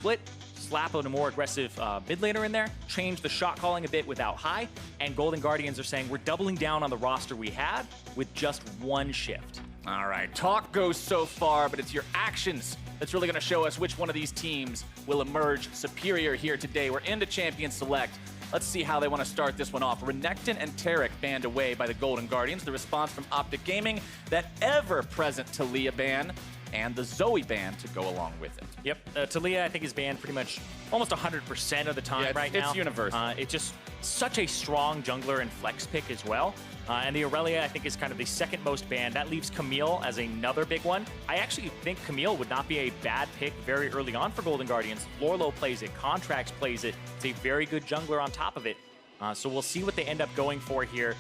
split, slap a more aggressive mid laner in there, change the shot calling a bit without high, and Golden Guardians are saying we're doubling down on the roster we had with just one shift. All right, talk goes so far, but it's your actions that's really going to show us which one of these teams will emerge superior here today. We're into Champion Select. Let's see how they want to start this one off. Renekton and Taric banned away by the Golden Guardians. The response from OpTic Gaming, that ever-present Talia ban, and the Zoe ban to go along with it. Yep, Talia I think is banned pretty much almost 100% of the time right now. It's universal. It's just such a strong jungler and flex pick as well. And the Aurelia, I think, is kind of the second most banned. That leaves Camille as another big one. I actually think Camille would not be a bad pick very early on for Golden Guardians. Lourlo plays it, Contractz plays it. It's a very good jungler on top of it. So we'll see what they end up going for here.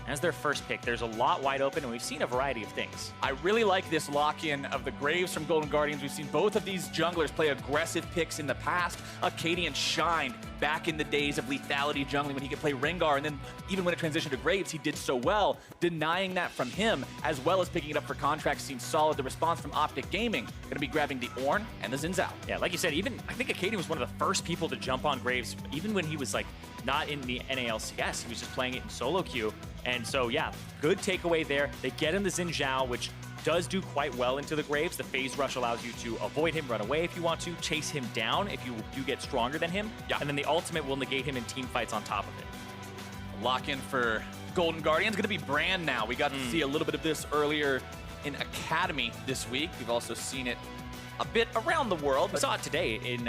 As their first pick, there's a lot wide open, and we've seen a variety of things. I really like this lock-in of the Graves from Golden Guardians. We've seen both of these junglers play aggressive picks in the past. Akaadian shined back in the days of lethality jungling when he could play Rengar, and then even when it transitioned to Graves, he did so well. Denying that from him, as well as picking it up for Contractz, seems solid. The response from OpTic Gaming, going to be grabbing the Ornn and the Zhao. Yeah, like you said, even I think Akaadian was one of the first people to jump on Graves, even when he was like not in the NALCS. He was just playing it in solo queue. And so, yeah, good takeaway there. They get him the Zhao, which does do quite well into the Graves. The phase rush allows you to avoid him, run away if you want to, chase him down if you do get stronger than him. Yeah. And then the ultimate will negate him in team fights on top of it. Lock in for Golden Guardians. Going to be Brand now. We got to see a little bit of this earlier in Academy this week. We've also seen it a bit around the world. We saw it today in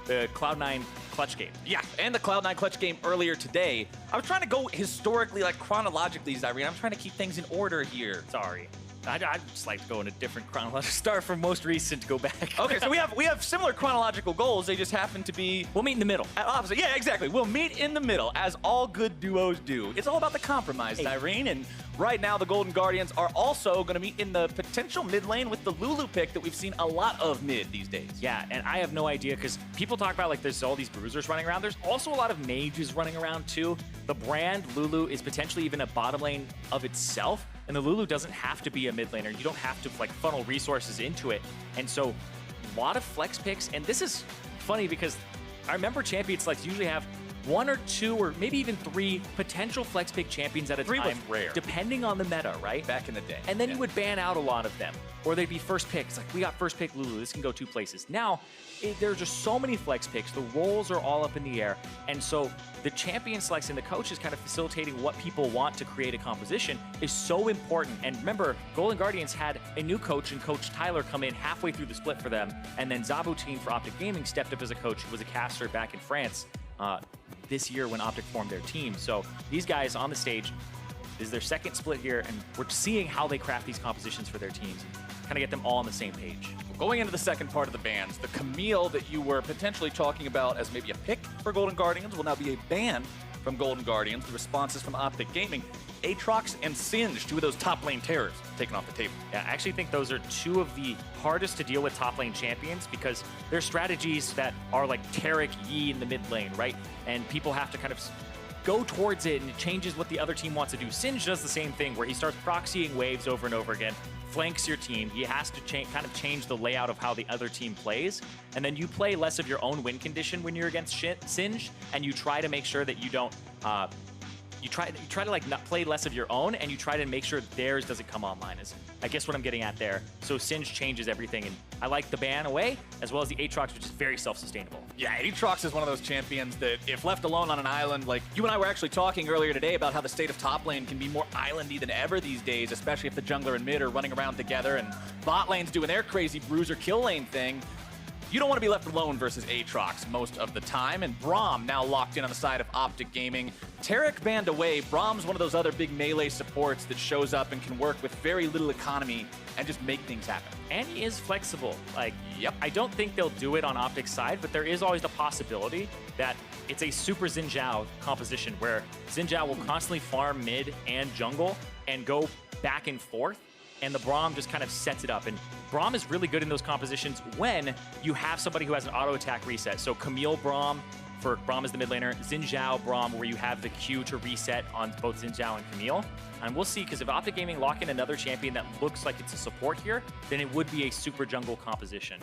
the Cloud9 clutch game. Yeah, and the Cloud9 clutch game earlier today. I was trying to go historically, like chronologically, Zirene. I'm trying to keep things in order here. Sorry. I'd just like to go in a different chronological start from most recent to go back. Okay, so we have similar chronological goals. They just happen to be... We'll meet in the middle. At opposite. Yeah, exactly. We'll meet in the middle, as all good duos do. It's all about the compromise, Zirene, and right now the Golden Guardians are also going to meet in the potential mid lane with the Lulu pick that we've seen a lot of mid these days. Yeah, and I have no idea, because people talk about like there's all these bruisers running around. There's also a lot of mages running around too. The Brand Lulu is potentially even a bottom lane of itself. And the Lulu doesn't have to be a mid laner. You don't have to like funnel resources into it. And so a lot of flex picks. And this is funny because I remember champion selects usually have one or two or maybe even three potential flex pick champions at a time. Was rare. Depending on the meta, right? Back in the day. And then you would ban out a lot of them. Or they'd be first pick. It's like, we got first pick Lulu. This can go two places. Now, there's just so many flex picks. The roles are all up in the air. And so the champion selects and the coach is kind of facilitating what people want to create a composition is so important. And remember, Golden Guardians had a new coach and Coach Tyler come in halfway through the split for them. And then Zabutin for OpTic Gaming stepped up as a coach who was a caster back in France this year when OpTic formed their team. So these guys on the stage, this is their second split here, and we're seeing how they craft these compositions for their teams and kind of get them all on the same page. Going into the second part of the bans, the Camille that you were potentially talking about as maybe a pick for Golden Guardians will now be a ban from Golden Guardians. The responses from OpTic Gaming, Aatrox and Singe, two of those top lane terrors, taken off the table. Yeah, I actually think those are two of the hardest to deal with top lane champions because they're strategies that are like Taric, Yi in the mid lane, right? And people have to kind of go towards it, and it changes what the other team wants to do. Singe does the same thing where he starts proxying waves over and over again, flanks your team. He has to kind of change the layout of how the other team plays, and then you play less of your own win condition when you're against Singe, and you try to make sure that you don't you try to like not play less of your own, and you try to make sure theirs doesn't come online, is I guess what I'm getting at there. So Singe changes everything, and I like the ban away as well as the Aatrox, which is very self-sustainable. Yeah, Aatrox is one of those champions that if left alone on an island, like you and I were actually talking earlier today about how the state of top lane can be more islandy than ever these days, especially if the jungler and mid are running around together and bot lane's doing their crazy bruiser kill lane thing. You don't want to be left alone versus Aatrox most of the time, and Braum now locked in on the side of OpTic Gaming. Taric banned away. Braum's one of those other big melee supports that shows up and can work with very little economy and just make things happen. And he is flexible. Like, yep. I don't think they'll do it on OpTic's side, but there is always the possibility that it's a super Zhao composition where Zhao will constantly farm mid and jungle and go back and forth, and the Braum just kind of sets it up. And Braum is really good in those compositions when you have somebody who has an auto attack reset. So Camille Braum, for Braum is the mid laner, Zhao Braum, where you have the Q to reset on both Zhao and Camille. And we'll see, because if OpTic Gaming lock in another champion that looks like it's a support here, then it would be a super jungle composition.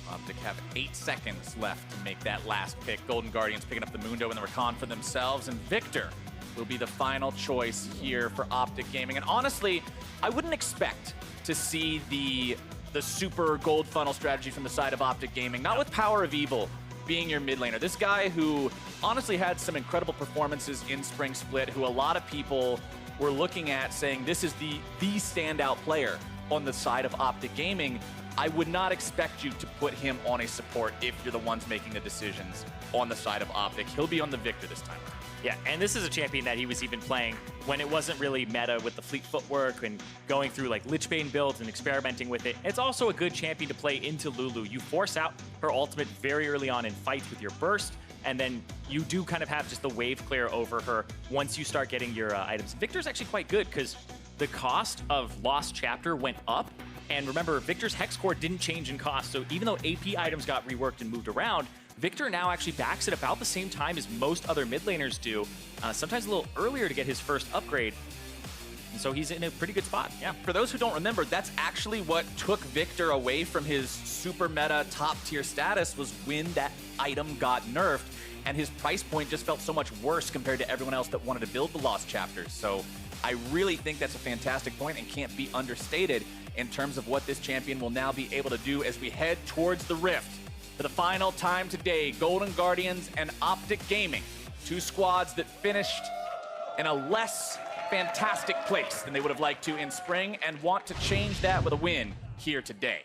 OpTic have 8 seconds left to make that last pick. Golden Guardians picking up the Mundo and the Rakan for themselves, and Viktor will be the final choice here for OpTic Gaming. And honestly, I wouldn't expect to see the super gold funnel strategy from the side of OpTic Gaming, not with powerOfEvil being your mid laner. This guy who honestly had some incredible performances in Spring Split, who a lot of people were looking at saying this is the standout player on the side of OpTic Gaming. I would not expect you to put him on a support if you're the ones making the decisions on the side of OpTic. He'll be on the Viktor this time. Yeah, and this is a champion that he was even playing when it wasn't really meta with the fleet footwork and going through like Lichbane builds and experimenting with it. It's also a good champion to play into Lulu. You force out her ultimate very early on in fights with your burst, and then you do kind of have just the wave clear over her once you start getting your items. Viktor's actually quite good because the cost of Lost Chapter went up. And remember, Viktor's Hex Core didn't change in cost, so even though AP items got reworked and moved around, Viktor now actually backs at about the same time as most other mid laners do, sometimes a little earlier to get his first upgrade. And so he's in a pretty good spot. Yeah, for those who don't remember, that's actually what took Viktor away from his super meta top tier status, was when that item got nerfed, and his price point just felt so much worse compared to everyone else that wanted to build the Lost Chapters. So I really think that's a fantastic point and can't be understated in terms of what this champion will now be able to do as we head towards the Rift. For the final time today, Golden Guardians and OpTic Gaming, two squads that finished in a less fantastic place than they would have liked to in spring and want to change that with a win here today.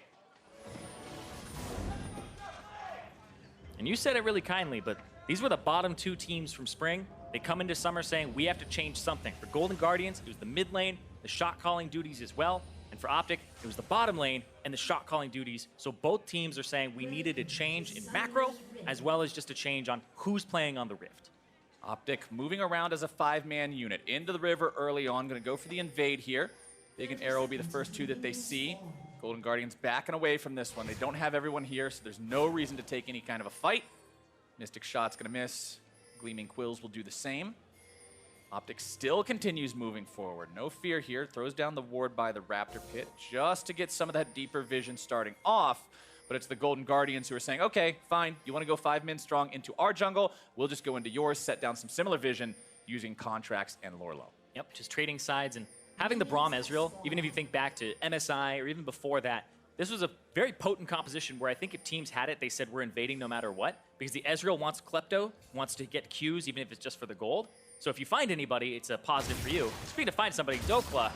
And you said it really kindly, but these were the bottom two teams from spring. They come into summer saying, we have to change something. For Golden Guardians, it was the mid lane, the shot calling duties as well. And for OpTic, it was the bottom lane and the shot calling duties. So both teams are saying we needed a change in macro, as well as just a change on who's playing on the Rift. OpTic moving around as a 5-man unit into the river early on. Going to go for the invade here. Big and Arrow will be the first two that they see. Golden Guardians backing away from this one. They don't have everyone here, so there's no reason to take any kind of a fight. Mystic Shot's going to miss. Gleaming Quills will do the same. OpTic still continues moving forward. No fear here. Throws down the ward by the Raptor Pit just to get some of that deeper vision starting off. But it's the Golden Guardians who are saying, okay, fine, you want to go 5 men strong into our jungle? We'll just go into yours, set down some similar vision using Contractz and Lourlo. Yep, just trading sides and having the Braum Ezreal, even if you think back to MSI or even before that, this was a very potent composition where I think if teams had it, they said we're invading no matter what, because the Ezreal wants Klepto, wants to get Qs, even if it's just for the gold. So if you find anybody, it's a positive for you. Speaking of find somebody, Dhokla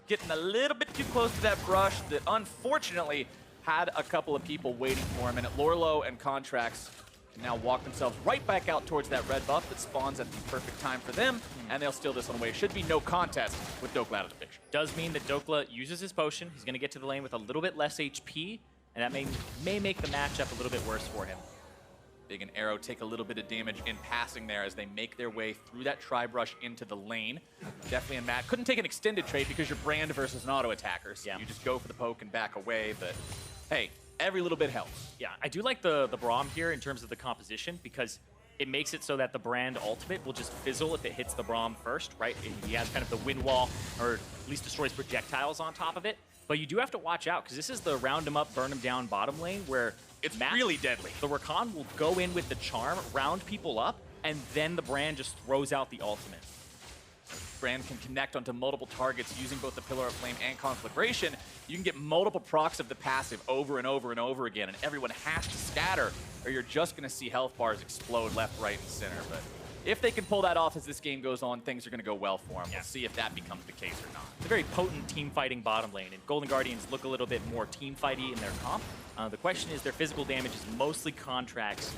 getting a little bit too close to that brush that unfortunately had a couple of people waiting for him. And Lourlo and Contractz can now walk themselves right back out towards that red buff that spawns at the perfect time for them, and they'll steal this one away. Should be no contest with Dhokla out of the picture. Does mean that Dhokla uses his potion. He's going to get to the lane with a little bit less HP, and that may make the matchup a little bit worse for him. Big and Arrow take a little bit of damage in passing there as they make their way through that tri-brush into the lane. Deftly and Matt couldn't take an extended trade because you're Brand versus an auto attacker, so you just go for the poke and back away, but hey, every little bit helps. Yeah, I do like the Braum here in terms of the composition because it makes it so that the Brand ultimate will just fizzle if it hits the Braum first, right? He has kind of the wind wall, or at least destroys projectiles on top of it. But you do have to watch out because this is the round him up, burn him down bottom lane where it's really deadly. The Rakan will go in with the charm, round people up, and then the Brand just throws out the ultimate. Brand can connect onto multiple targets using both the Pillar of Flame and Conflagration. You can get multiple procs of the passive over and over and over again, and everyone has to scatter, or you're just going to see health bars explode left, right, and center. But if they can pull that off as this game goes on, things are going to go well for them. We'll see if that becomes the case or not. It's a very potent team fighting bottom lane, and Golden Guardians look a little bit more team fighty in their comp. The question is their physical damage is mostly Contractz,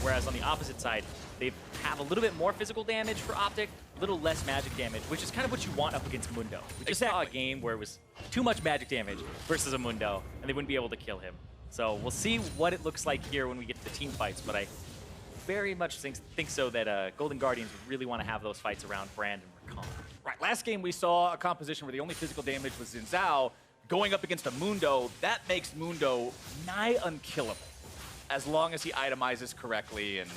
whereas on the opposite side, they have a little bit more physical damage for OpTic, a little less magic damage, which is kind of what you want up against Mundo. We just saw a game where it was too much magic damage versus a Mundo, and they wouldn't be able to kill him. So we'll see what it looks like here when we get to the team fights, but I very much think so that Golden Guardians really want to have those fights around Brand and Rakan. Right, last game we saw a composition where the only physical damage was in Zhao. Going up against a Mundo, that makes Mundo nigh unkillable as long as he itemizes correctly and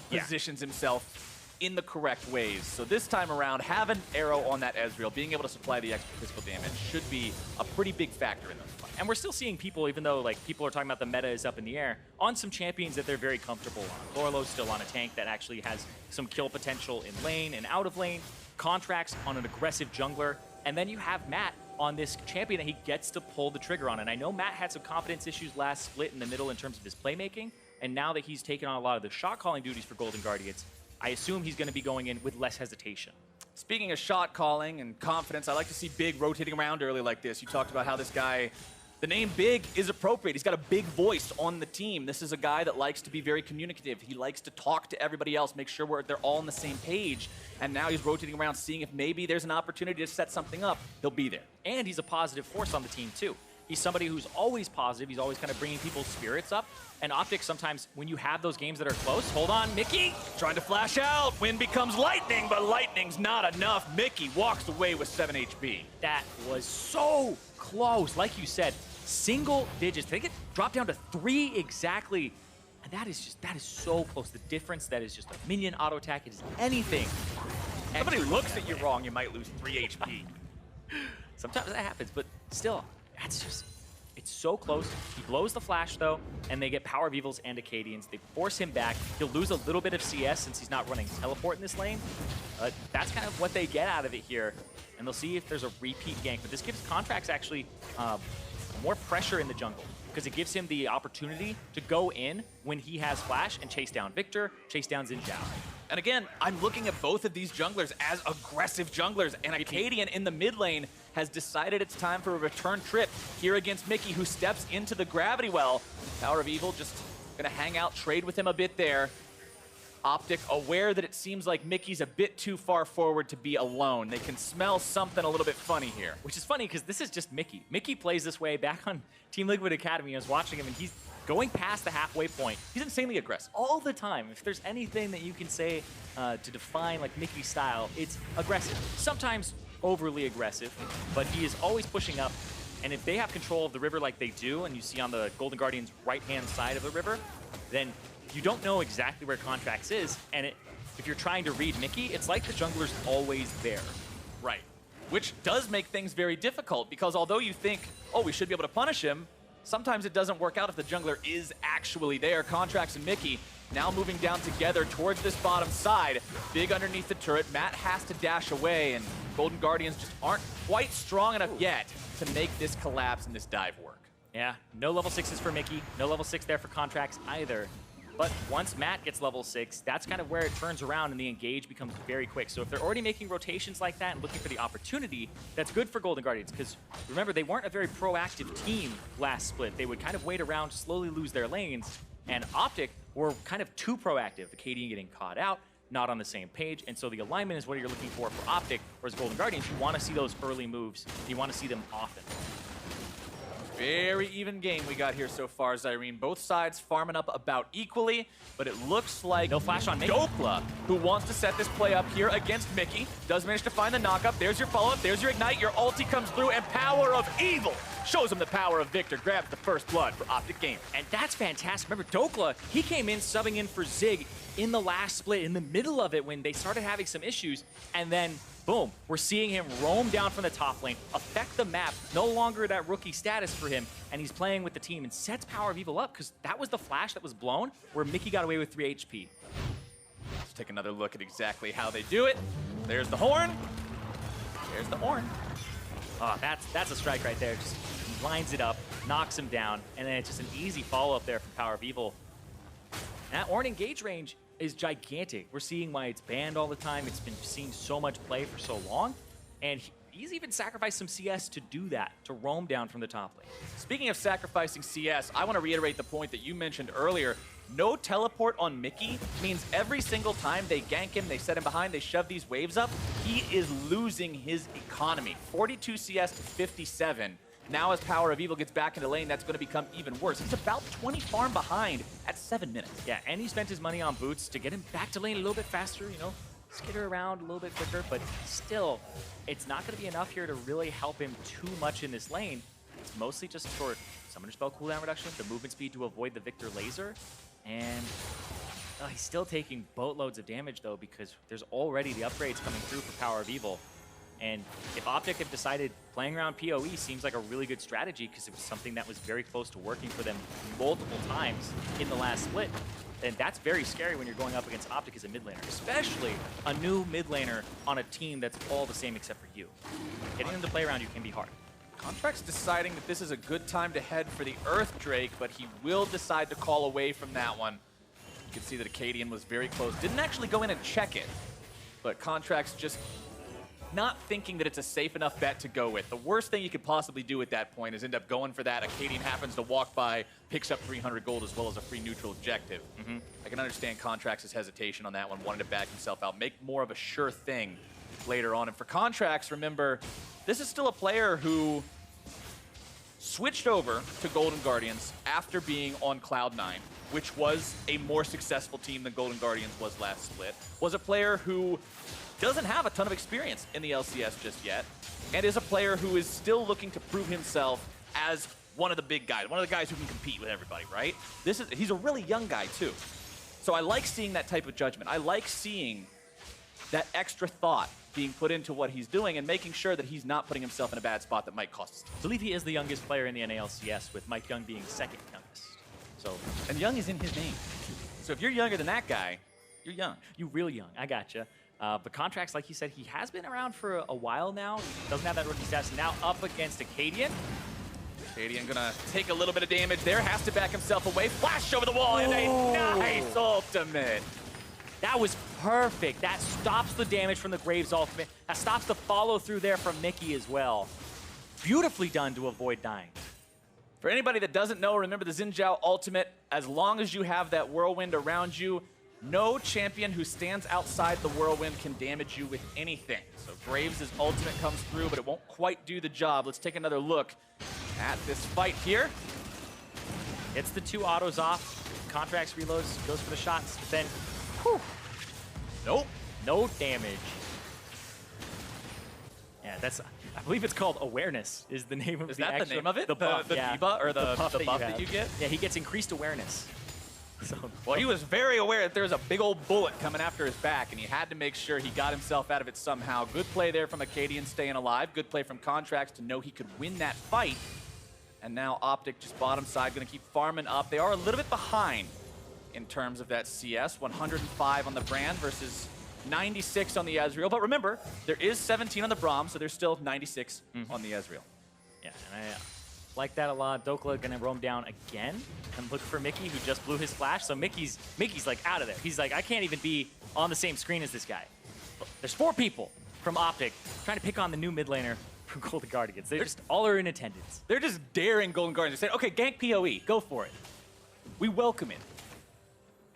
positions himself in the correct ways. So this time around, having Arrow on that Ezreal, being able to supply the extra physical damage should be a pretty big factor in those fights. And we're still seeing people, even though like people are talking about the meta is up in the air, on some champions that they're very comfortable on. Lourlo's still on a tank that actually has some kill potential in lane and out of lane. Contractz on an aggressive jungler. And then you have Matt on this champion that he gets to pull the trigger on. And I know Matt had some confidence issues last split in the middle in terms of his playmaking. And now that he's taken on a lot of the shot calling duties for Golden Guardians, I assume he's going to be going in with less hesitation. Speaking of shot calling and confidence, I like to see Big rotating around early like this. You talked about how this guy, the name Big is appropriate. He's got a big voice on the team. This is a guy that likes to be very communicative. He likes to talk to everybody else, make sure they're all on the same page. And now he's rotating around, seeing if maybe there's an opportunity to set something up. He'll be there. And he's a positive force on the team, too. He's somebody who's always positive. He's always kind of bringing people's spirits up. And OpTic, sometimes when you have those games that are close, hold on, Mickey trying to flash out. Wind becomes lightning, but lightning's not enough. Mickey walks away with 7 HP. That was so close. Like you said, single digits. They get dropped down to 3 exactly. And that is so close. The difference, that is just a minion auto attack. It is anything. Somebody looks at you wrong, you might lose 3 HP. Sometimes that happens, but still, it's so close. He blows the flash, though, and they get powerOfEvils and Akaadians. They force him back. He'll lose a little bit of CS since he's not running teleport in this lane. That's kind of what they get out of it here, and they'll see if there's a repeat gank. But this gives Contractz actually more pressure in the jungle, because it gives him the opportunity to go in when he has flash and chase down Viktor, chase down Zhao. And again, I'm looking at both of these junglers as aggressive junglers, and Akaadian in the mid lane has decided it's time for a return trip here against Mickey, who steps into the gravity well. powerOfEvil just gonna hang out, trade with him a bit there. OpTic aware that it seems like Mickey's a bit too far forward to be alone. They can smell something a little bit funny here. Which is funny, because this is just Mickey. Mickey plays this way back on Team Liquid Academy. I was watching him, and he's going past the halfway point. He's insanely aggressive all the time. If there's anything that you can say to define like Mickey's style, it's aggressive. Sometimes overly aggressive, but he is always pushing up. And if they have control of the river like they do, and you see on the Golden Guardians' right-hand side of the river, then you don't know exactly where Contractz is. And if you're trying to read Mickey, it's like the jungler's always there. Right. Which does make things very difficult, because although you think, oh, we should be able to punish him, sometimes it doesn't work out if the jungler is actually there. Contractz and Mickey now moving down together towards this bottom side. Big underneath the turret. Matt has to dash away, and Golden Guardians just aren't quite strong enough yet to make this collapse and this dive work. Yeah, no level 6s for Mickey. No level 6 there for Contractz either. But once Matt gets level 6, that's kind of where it turns around and the engage becomes very quick. So if they're already making rotations like that and looking for the opportunity, that's good for Golden Guardians. Because remember, they weren't a very proactive team last split. They would kind of wait around, slowly lose their lanes. And OpTic were kind of too proactive. Akaadian getting caught out, not on the same page. And so the alignment is what you're looking for OpTic. Whereas Golden Guardians, you want to see those early moves. You want to see them often. Very even game we got here so far, Zirene. Both sides farming up about equally, but it looks like no flash on Mickey. Dhokla, who wants to set this play up here against Mickey, does manage to find the knockup. There's your follow-up, there's your ignite, your ulti comes through, and powerOfEvil shows him the power of Viktor, grabs the first blood for OpTic Gaming. And that's fantastic. Remember, Dhokla, he came in subbing in for Zig in the last split, in the middle of it when they started having some issues, and then boom, we're seeing him roam down from the top lane, affect the map, no longer that rookie status for him, and he's playing with the team and sets powerOfEvil up, because that was the flash that was blown where Mickey got away with 3 HP. Let's take another look at exactly how they do it. There's the horn. There's the horn. Oh, that's a strike right there. Just lines it up, knocks him down, and then it's just an easy follow-up there from powerOfEvil. That Ornn engage range is gigantic. We're seeing why it's banned all the time. It's been seeing so much play for so long, and he's even sacrificed some CS to do that, to roam down from the top lane. Speaking of sacrificing CS, I want to reiterate the point that you mentioned earlier. No teleport on Mickey means every single time they gank him, they set him behind, they shove these waves up, he is losing his economy. 42 CS to 57. Now as powerOfEvil gets back into lane, that's going to become even worse. He's about 20 farm behind at 7 minutes. Yeah, and he spent his money on boots to get him back to lane a little bit faster, you know, skitter around a little bit quicker, but still, it's not going to be enough here to really help him too much in this lane. It's mostly just for Summoner Spell cooldown reduction, the movement speed to avoid the Viktor laser, and He's still taking boatloads of damage, though, because there's already the upgrades coming through for powerOfEvil. And if OpTic have decided playing around PoE seems like a really good strategy because it was something that was very close to working for them multiple times in the last split, then that's very scary when you're going up against OpTic as a mid laner, especially a new mid laner on a team that's all the same except for you. Getting them to play around you can be hard. Contractz deciding that this is a good time to head for the Earth Drake, but he will decide to call away from that one. You can see that Akaadian was very close. Didn't actually go in and check it, but Contractz just not thinking that it's a safe enough bet to go with. The worst thing you could possibly do at that point is end up going for that. Akaadian happens to walk by, picks up 300 gold as well as a free neutral objective. I can understand Contractz' hesitation on that one, wanting to back himself out, make more of a sure thing later on. And for Contractz, remember, this is still a player who switched over to Golden Guardians after being on Cloud9, which was a more successful team than Golden Guardians was last split, was a player who doesn't have a ton of experience in the LCS just yet, and is a player who is still looking to prove himself as one of the big guys, one of the guys who can compete with everybody, right? He's a really young guy too. So I like seeing that type of judgment. I like seeing that extra thought being put into what he's doing and making sure that he's not putting himself in a bad spot that might cost us. I believe he is the youngest player in the NALCS, with Mike Young being second youngest. So, and young is in his name. So if you're younger than that guy, you're young. You're real young. I gotcha. But Contractz, like you said, he has been around for a while now. He doesn't have that rookie status. Now up against Akaadian. Akaadian gonna take a little bit of damage there. Has to back himself away. Flash over the wall and a nice ultimate. That was perfect. That stops the damage from the Graves ultimate. That stops the follow through there from Mickey as well. Beautifully done to avoid dying. For anybody that doesn't know, remember the Zhao ultimate. As long as you have that whirlwind around you, no champion who stands outside the whirlwind can damage you with anything. So Graves' ultimate comes through, but it won't quite do the job. Let's take another look at this fight here. Gets the two autos off. Contractz reloads, goes for the shots, but then, whew, nope, no damage. Yeah, that's, I believe it's called Awareness is the name of Is the that actual, the name of it? The buff, the yeah. buff or the buff that that you get? Yeah, he gets increased awareness. So, well, he was very aware that there was a big old bullet coming after his back, and he had to make sure he got himself out of it somehow. Good play there from Akaadian staying alive. Good play from Contractz to know he could win that fight. And now OpTic just bottom side, going to keep farming up. They are a little bit behind in terms of that CS. 105 on the Brand versus 96 on the Ezreal. But remember, there is 17 on the Braum, so there's still 96 on the Ezreal. Yeah, and I like that a lot. Dhokla gonna roam down again and look for Mickey, who just blew his flash. So Mickey's like out of there. He's like, I can't even be on the same screen as this guy. There's 4 people from OpTic trying to pick on the new mid laner from Golden Guardians. They just all are in attendance. They're just daring Golden Guardians. They say, okay, gank PoE, go for it. We welcome it.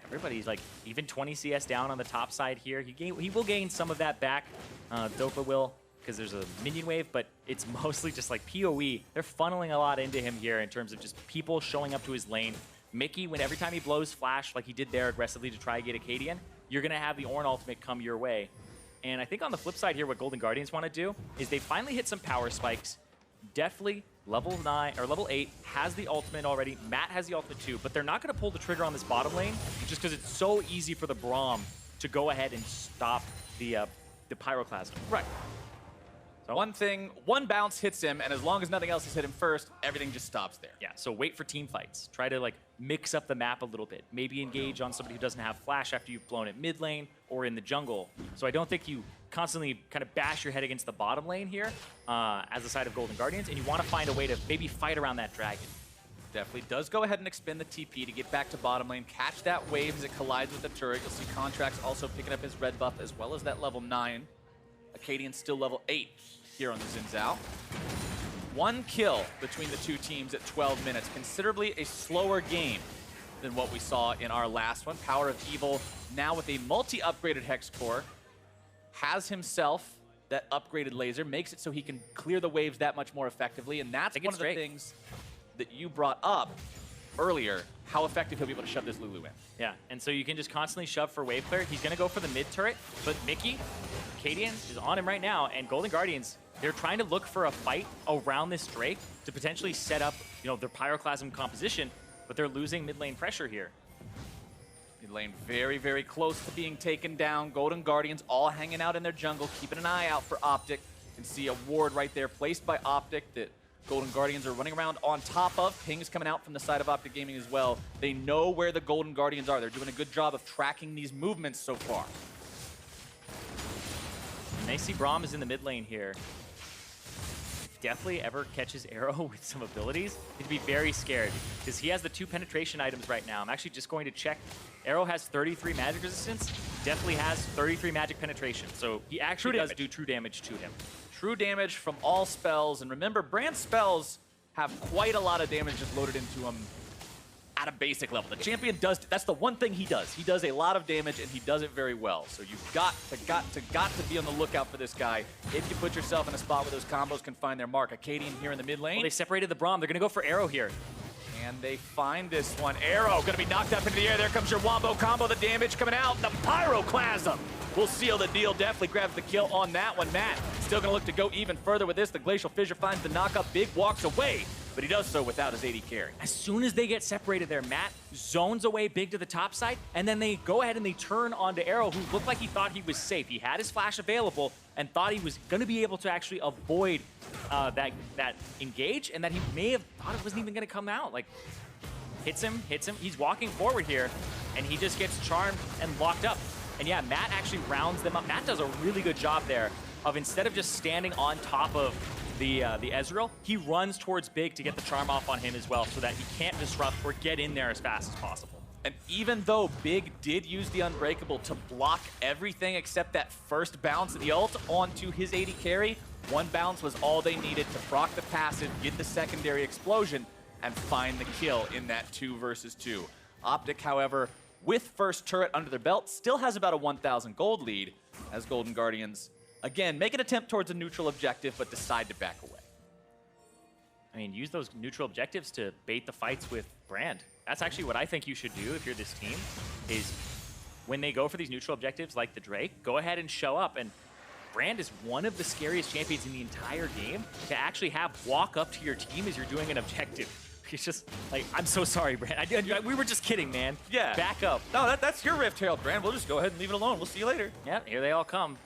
Everybody's like even 20 CS down on the top side here. He will gain some of that back. Dhokla will, because there's a minion wave, but it's mostly just like PoE. They're funneling a lot into him here in terms of just people showing up to his lane. Mickey, when every time he blows flash like he did there aggressively to try to get Akaadian, you're going to have the Ornn ultimate come your way. And I think on the flip side here, what Golden Guardians want to do is they finally hit some power spikes. Deftly, level 9 or level 8 has the ultimate already. Matt has the ultimate too, but they're not going to pull the trigger on this bottom lane just because it's so easy for the Braum to go ahead and stop the pyroclasm. Right. So one bounce hits him, and as long as nothing else has hit him first, everything just stops there. Yeah, so wait for team fights. Try to like mix up the map a little bit. Maybe engage on somebody who doesn't have flash after you've blown it mid lane or in the jungle. So I don't think you constantly kind of bash your head against the bottom lane here as the side of Golden Guardians, and you want to find a way to maybe fight around that dragon. Definitely does go ahead and expend the TP to get back to bottom lane, catch that wave as it collides with the turret. You'll see Contractz also picking up his red buff as well as that level 9. Akaadian still level 8 here on the Zhao. 1 kill between the two teams at 12 minutes. Considerably a slower game than what we saw in our last one. powerOfEvil now with a multi-upgraded Hex Core. Has himself that upgraded laser, makes it so he can clear the waves that much more effectively, and that's one of the things that you brought up earlier, how effective he'll be able to shove this Lulu in. Yeah, and so you can just constantly shove for wave clear. He's going to go for the mid turret, but Mickey, Akaadian is on him right now, and Golden Guardians, they're trying to look for a fight around this Drake to potentially set up, their pyroclasm composition, but they're losing mid lane pressure here. Mid lane very, very close to being taken down. Golden Guardians all hanging out in their jungle, keeping an eye out for OpTic. You can see a ward right there placed by OpTic that Golden Guardians are running around on top of. Pings coming out from the side of OpTic Gaming as well. They know where the Golden Guardians are. They're doing a good job of tracking these movements so far. And they see Braum is in the mid lane here. If Deftly ever catches Arrow with some abilities, he'd be very scared because he has the 2 penetration items right now. I'm actually just going to check. Arrow has 33 magic resistance. Deftly has 33 magic penetration. So he actually does do true damage to him. True damage from all spells. And remember, Brand's spells have quite a lot of damage just loaded into them at a basic level. The champion does, that's the one thing he does. He does a lot of damage and he does it very well. So you've got to be on the lookout for this guy if you put yourself in a spot where those combos can find their mark. Akaadian here in the mid lane. Well, they separated the Braum. They're gonna go for Arrow here. And they find this one. Arrow gonna be knocked up into the air. There comes your wombo combo. The damage coming out. The pyroclasm will seal the deal. Definitely grabs the kill on that one. Matt still gonna look to go even further with this. The Glacial Fissure finds the knock up. Big walks away, but he does so without his AD carry. As soon as they get separated there, Matt zones away Big to the top side, and then they go ahead and they turn onto Arrow, who looked like he thought he was safe. He had his flash available and thought he was going to be able to actually avoid that engage, and that he may have thought it wasn't even going to come out. Like, hits him. He's walking forward here, and he just gets charmed and locked up. And yeah, Matt actually rounds them up. Matt does a really good job there of, instead of just standing on top of the Ezreal, he runs towards Big to get the charm off on him as well, so that he can't disrupt or get in there as fast as possible. And even though Big did use the Unbreakable to block everything except that first bounce of the ult onto his AD carry, one bounce was all they needed to proc the passive, get the secondary explosion, and find the kill in that 2 versus 2. OpTic, however, with first turret under their belt, still has about a 1,000 gold lead as Golden Guardians again, make an attempt towards a neutral objective, but decide to back away. I mean, use those neutral objectives to bait the fights with Brand. That's actually what I think you should do if you're this team, is when they go for these neutral objectives like the Drake, go ahead and show up. And Brand is one of the scariest champions in the entire game to actually have walk up to your team as you're doing an objective. It's just like, I'm so sorry, Brand. We were just kidding, man. Yeah. Back up. No, that's your Rift Herald, Brand. We'll just go ahead and leave it alone. We'll see you later. Yeah, here they all come.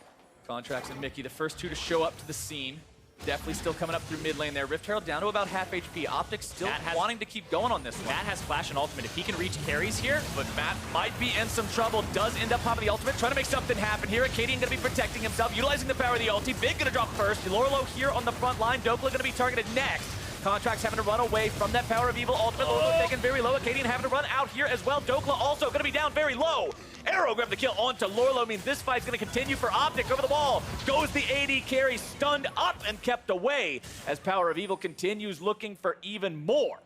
Contractz and Mickey, the first 2 to show up to the scene. Definitely still coming up through mid lane there. Rift Herald down to about half HP. OpTic still wanting to keep going on this one. Matt has flash and ultimate. If he can reach carries here. But Matt might be in some trouble. Does end up popping the ultimate, trying to make something happen here. Akaadian gonna be protecting himself, utilizing the power of the ulti. Big gonna drop first. Lourlo here on the front line. Dhokla gonna be targeted next. Contractz having to run away from that power of evil ultimate. Lourlo taken very low. Akaadian having to run out here as well. Dhokla also gonna be down very low. Arrow grabbed the kill onto Lourlo, means this fight's gonna continue for OpTic. Over the wall goes the AD carry, stunned up and kept away as power of evil continues looking for even more.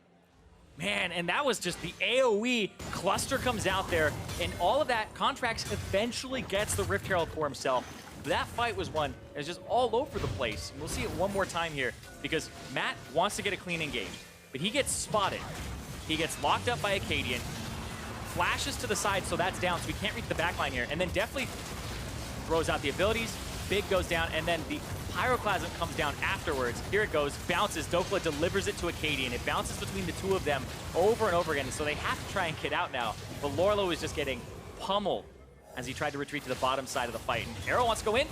Man, and that was just the AoE. Cluster comes out there, and all of that, Contractz eventually gets the Rift Herald for himself. That fight was one that was just all over the place. And we'll see it one more time here, because Matt wants to get a clean engage, but he gets spotted. He gets locked up by Akaadian, flashes to the side, so that's down, so he can't reach the backline here, and then Deftly throws out the abilities. Big goes down, and then the pyroclasm comes down afterwards. Here it goes, bounces. Dhokla delivers it to Akaadian. It bounces between the 2 of them over and over again, so they have to try and get out now. But Lourlo is just getting pummeled as he tried to retreat to the bottom side of the fight. And Arrow wants to go in,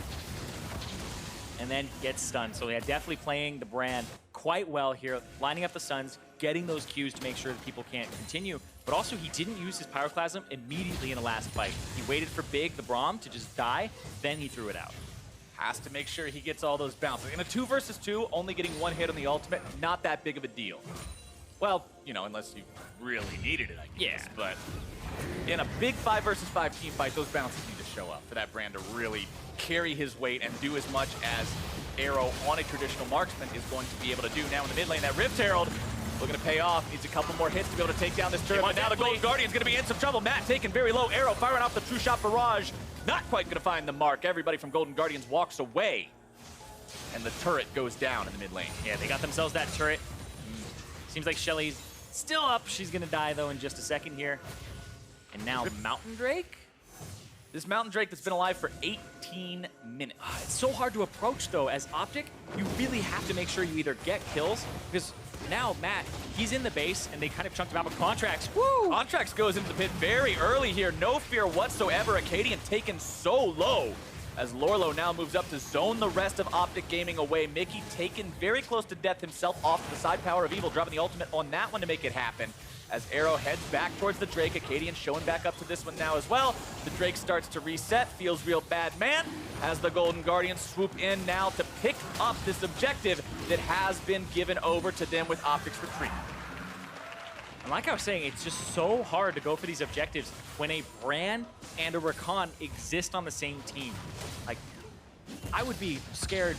and then gets stunned. So they are definitely playing the Brand quite well here, lining up the stuns, getting those cues to make sure that people can't continue. But also, he didn't use his pyroclasm immediately in the last fight. He waited for Big, the Braum, to just die, then he threw it out. Has to make sure he gets all those bounces. In a 2 versus 2, only getting 1 hit on the ultimate, not that big of a deal. Well, you know, unless you really needed it, I guess. Yeah. But in a big 5 versus 5 team fight, those bounces need to show up for that Brand to really carry his weight and do as much as Arrow on a traditional marksman is going to be able to do. Now in the mid lane, that Rift Herald looking to pay off. Needs a couple more hits to be able to take down this turret. But now the Golden Guardian's going to be in some trouble. Matt taken very low. Arrow firing off the True Shot barrage. Not quite going to find the mark. Everybody from Golden Guardians walks away. And the turret goes down in the mid lane. Yeah, they got themselves that turret. Seems like Shelly's still up. She's going to die, though, in just a second here. And now Mountain Drake? This Mountain Drake that's been alive for 18 minutes. It's so hard to approach, though. As OpTic, you really have to make sure you either get kills, because Now, Matt, he's in the base, and they kind of chunked him out, but Contractz, woo! Contractz goes into the pit very early here. No fear whatsoever. Akaadian taken so low as Lourlo now moves up to zone the rest of OpTic Gaming away. Mickey taken very close to death himself off to the side. powerOfEvil dropping the ultimate on that one to make it happen. As Arrow heads back towards the Drake, Akaadian showing back up to this one now as well. The Drake starts to reset, feels real bad, man, as the Golden Guardians swoop in now to pick up this objective that has been given over to them with OpTic's retreat. And like I was saying, it's just so hard to go for these objectives when a Brand and a Rakan exist on the same team. Like, I would be scared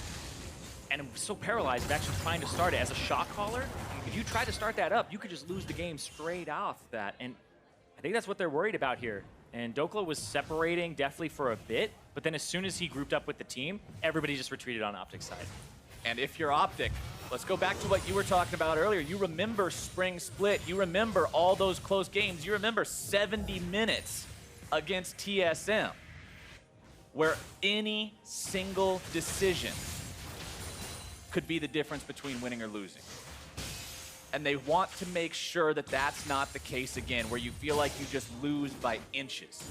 and I'm so paralyzed of actually trying to start it. As a shot caller, if you try to start that up, you could just lose the game straight off that. And I think that's what they're worried about here. And Dhokla was separating Deftly for a bit, but then as soon as he grouped up with the team, everybody just retreated on OpTic's side. And if you're OpTic, let's go back to what you were talking about earlier. You remember Spring Split. You remember all those close games. You remember 70 minutes against TSM, where any single decision could be the difference between winning or losing. And they want to make sure that that's not the case again, where you feel like you just lose by inches.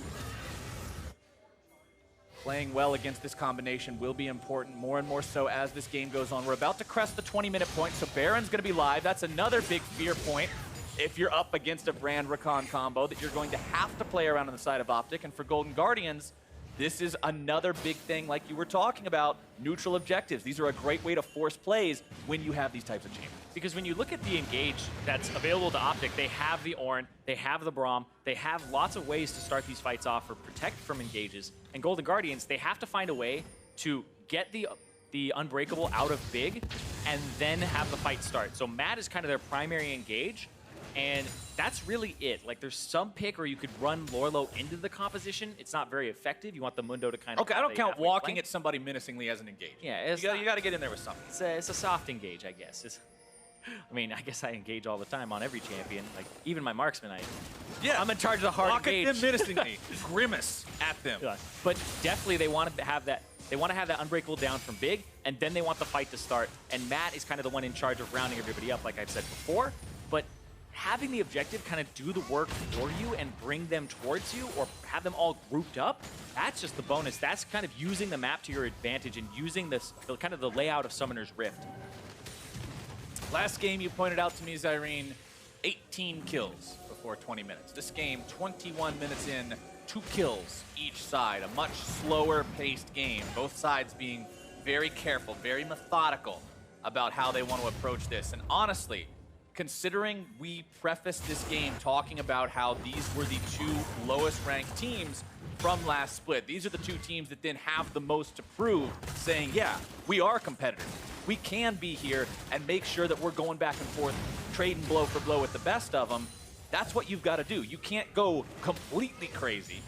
Playing well against this combination will be important, more and more so as this game goes on. We're about to crest the 20-minute point, so Baron's going to be live. That's another big fear point if you're up against a Brand Rakan combo that you're going to have to play around on the side of OpTic. And for Golden Guardians, this is another big thing like you were talking about, neutral objectives. These are a great way to force plays when you have these types of champions. Because when you look at the engage that's available to OpTic, they have the Ornn, they have the Braum, they have lots of ways to start these fights off or protect from engages. And Golden Guardians, they have to find a way to get the Unbreakable out of big and then have the fight start. So Matt is kind of their primary engage, and that's really it. Like, there's some pick where you could run Lourlo into the composition. It's not very effective. You want the Mundo to kind of... Okay, I don't count walking at somebody menacingly as an engage. Yeah, you got to get in there with something. It's a soft engage, I guess. I mean, I guess I engage all the time on every champion. Like, even my marksman, I'm in charge of the hard engage. Walk at them menacingly. Grimace at them. Yeah. But definitely they want to have that. They want to have that Unbreakable down from big, and then they want the fight to start. And Matt is kind of the one in charge of rounding everybody up, like I've said before. But having the objective kind of do the work for you and bring them towards you, or have them all grouped up, that's just the bonus. That's kind of using the map to your advantage and using this kind of the layout of Summoner's Rift. Last game you pointed out to me, Zirene, 18 kills before 20 minutes. This game, 21 minutes in, 2 kills each side. A much slower paced game. Both sides being very careful, very methodical about how they want to approach this. And honestly, considering we prefaced this game talking about how these were the 2 lowest ranked teams from last split. These are the 2 teams that then have the most to prove, saying, yeah, we are competitors. We can be here and make sure that we're going back and forth, trading blow for blow with the best of them. That's what you've got to do. You can't go completely crazy.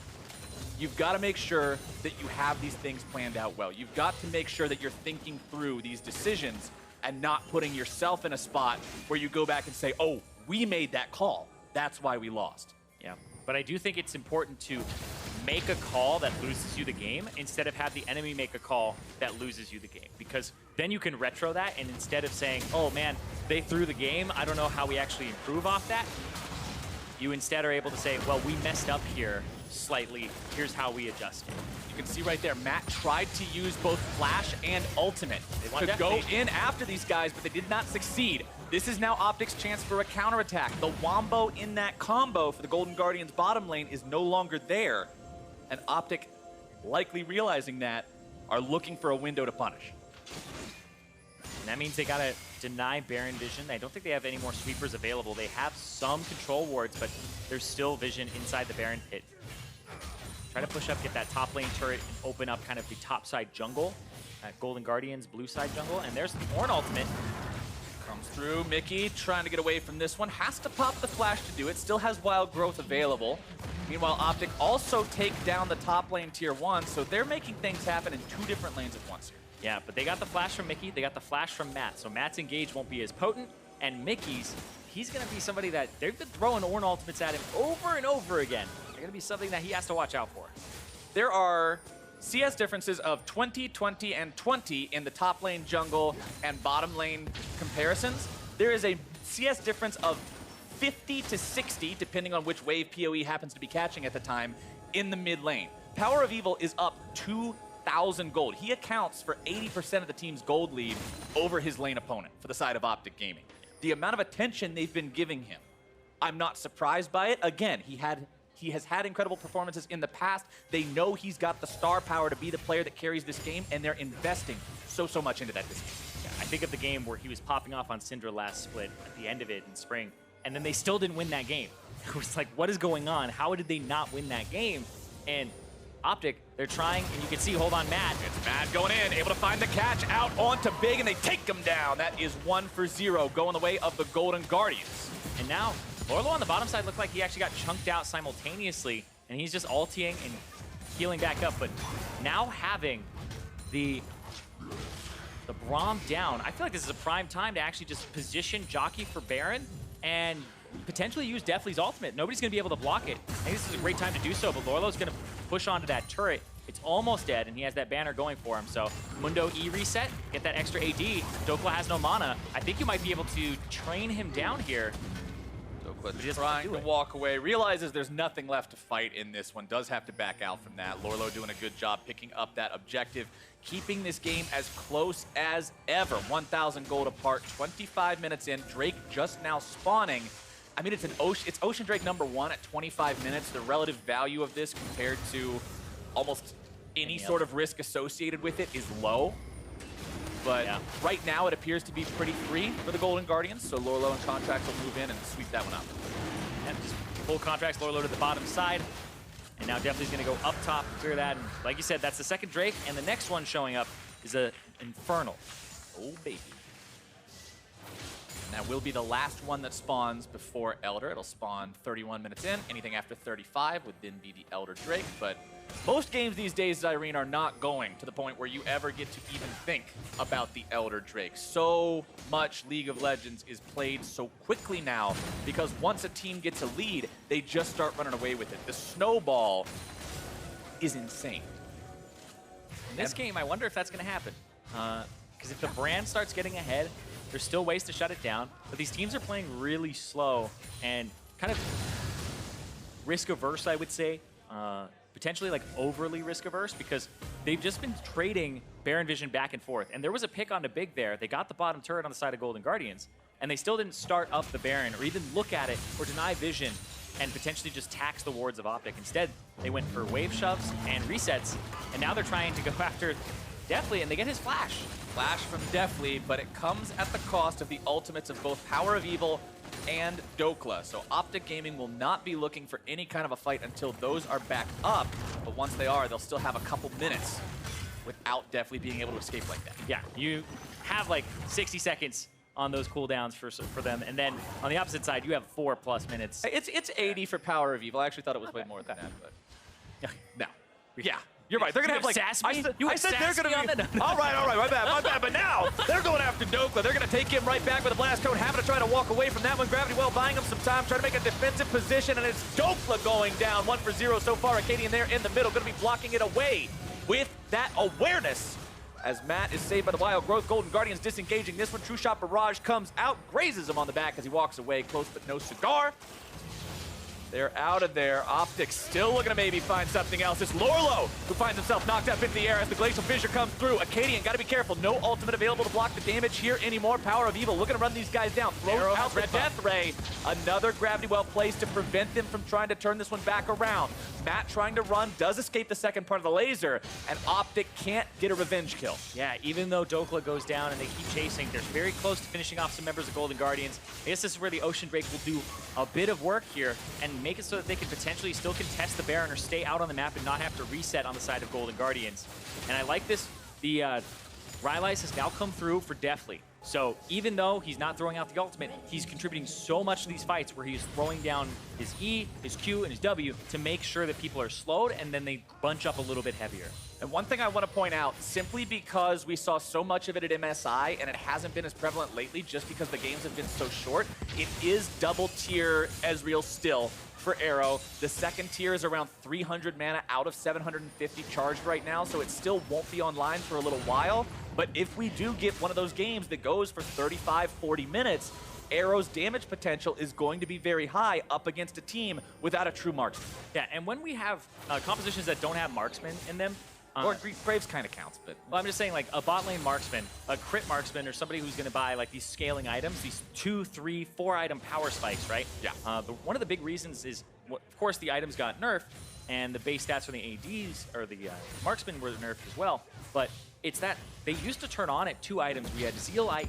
You've got to make sure that you have these things planned out well. You've got to make sure that you're thinking through these decisions and not putting yourself in a spot where you go back and say, oh, we made that call. That's why we lost. Yeah, but I do think it's important to make a call that loses you the game instead of have the enemy make a call that loses you the game. Because then you can retro that, and instead of saying, oh man, they threw the game, I don't know how we actually improve off that, you instead are able to say, well, we messed up here slightly, here's how we adjusted. You can see right there, Matt tried to use both Flash and Ultimate to go in after these guys, but they did not succeed. This is now OpTic's chance for a counterattack. The wombo in that combo for the Golden Guardians bottom lane is no longer there. And OpTic, likely realizing that, are looking for a window to punish. And that means they gotta deny Baron vision. I don't think they have any more sweepers available. They have some control wards, but there's still vision inside the Baron pit. Try to push up, get that top lane turret, and open up kind of the top side jungle. Golden Guardians blue side jungle, and there's the Ornn ultimate. Comes through, Mickey trying to get away from this one. Has to pop the flash to do it, still has wild growth available. Meanwhile, OpTic also take down the top lane tier 1, so they're making things happen in 2 different lanes at once here. Yeah, but they got the flash from Mickey, they got the flash from Matt, so Matt's engage won't be as potent, and Mickey's, he's gonna be somebody that they've been throwing Ornn ultimates at him over and over again. They're gonna be something that he has to watch out for. There are CS differences of 20, 20, and 20 in the top lane jungle and bottom lane comparisons. there is a CS difference of 50 to 60, depending on which wave PoE happens to be catching at the time, in the mid lane. powerOfEvil is up 2,000 gold. He accounts for 80% of the team's gold lead over his lane opponent for the side of OpTic Gaming. The amount of attention they've been giving him, I'm not surprised by it. Again, he has had incredible performances in the past. They know he's got the star power to be the player that carries this game, and they're investing so much into that this game. Yeah, I think of the game where he was popping off on Syndra last split at the end of it in spring, and then they still didn't win that game. It was like, what is going on? How did they not win that game? And OpTic, they're trying, and you can see, hold on, Matt. It's Matt going in, able to find the catch out onto Big, and they take him down. That is 1-for-0, going the way of the Golden Guardians. And now, Lourlo on the bottom side looked like he actually got chunked out simultaneously, and he's just ulting and healing back up. But now having the Braum down, I feel like this is a prime time to actually just position Jockey for Baron and potentially use Deftly's ultimate. Nobody's going to be able to block it. I think this is a great time to do so, but Lourlo's going to push onto that turret. It's almost dead, and he has that banner going for him. So Mundo E reset, get that extra AD. Dhokla has no mana. I think you might be able to train him down here. Dhokla trying to walk away, realizes there's nothing left to fight in this one, does have to back out from that. Lourlo doing a good job picking up that objective, keeping this game as close as ever. 1,000 gold apart, 25 minutes in. Drake just now spawning. I mean, it's Ocean Drake #1 at 25 minutes. The relative value of this compared to almost any sort of risk associated with it is low. But right now, it appears to be pretty free for the Golden Guardians, so Lourlo and Contractz will move in and sweep that one up. And just full Contractz, Lourlo to the bottom side. And now Deftly's going to go up top, clear that. And like you said, that's the second Drake, and the next one showing up is a Infernal. Oh, baby. And that will be the last one that spawns before Elder. It'll spawn 31 minutes in. Anything after 35 would then be the Elder Drake. But most games these days, Zirene, are not going to the point where you ever get to even think about the Elder Drake. So much League of Legends is played so quickly now because once a team gets a lead, they just start running away with it. The snowball is insane. In this game, I wonder if that's going to happen. Because if the brand starts getting ahead, there's still ways to shut it down, but these teams are playing really slow and kind of risk-averse, I would say. Potentially like overly risk-averse because they've just been trading Baron Vision back and forth. And there was a pick onto Big there. They got the bottom turret on the side of Golden Guardians, and they still didn't start up the Baron or even look at it or deny Vision and potentially just tax the wards of OpTic. Instead, they went for wave shoves and resets, and now they're trying to go after Deftly, and they get his flash. Flash from Deftly, but it comes at the cost of the ultimates of both powerOfEvil and Dhokla. So OpTic Gaming will not be looking for any kind of a fight until those are back up. But once they are, they'll still have a couple minutes without Deftly being able to escape like that. Yeah, you have like 60 seconds on those cooldowns for them. And then on the opposite side, you have 4+ minutes. It's 80 for powerOfEvil. I actually thought it was way more than that, but no. Yeah. You're right. They're gonna have like. I said they're gonna be. All right. My bad. But now they're going after Dhokla. They're gonna take him right back with a blast cone. Having to try to walk away from that one. Gravity Well buying him some time, trying to make a defensive position, and it's Dhokla going down. 1-for-0 so far. Akaadian there in the middle, gonna be blocking it away with that awareness. As Matt is saved by the Wild Growth. Golden Guardians disengaging this one. True Shot Barrage comes out, grazes him on the back as he walks away. Close but no cigar. They're out of there. OpTic still looking to maybe find something else. It's Lourlo who finds himself knocked up into the air as the Glacial Fissure comes through. Akaadian, got to be careful. No ultimate available to block the damage here anymore. powerOfEvil looking to run these guys down. Throws out the Death Ray. Another Gravity Well placed to prevent them from trying to turn this one back around. Matt trying to run, does escape the second part of the laser, and OpTic can't get a revenge kill. Yeah, even though Dhokla goes down and they keep chasing, they're very close to finishing off some members of Golden Guardians. I guess this is where the Ocean Drake will do a bit of work here and make it so that they can potentially still contest the Baron or stay out on the map and not have to reset on the side of Golden Guardians. And I like this. The Rylai's has now come through for Deftly. So even though he's not throwing out the ultimate, he's contributing so much to these fights where he is throwing down his E, his Q, and his W to make sure that people are slowed and then they bunch up a little bit heavier. And one thing I want to point out, simply because we saw so much of it at MSI and it hasn't been as prevalent lately just because the games have been so short, it is double tier Ezreal still for Arrow. The second tier is around 300 mana out of 750 charged right now, so it still won't be online for a little while. But if we do get one of those games that goes for 35, 40 minutes, Arrow's damage potential is going to be very high up against a team without a true marksman. Yeah, and when we have compositions that don't have marksman in them, Or Graves kind of counts, but... Well, I'm just saying, like, a bot lane marksman, a crit marksman, or somebody who's going to buy, like, these scaling items, these 2, 3, 4 item power spikes, right? Yeah. One of the big reasons is, of course, the items got nerfed, and the base stats from the ADs, or the marksmen, were nerfed as well. But it's that they used to turn on at 2 items. We had Zeal IE.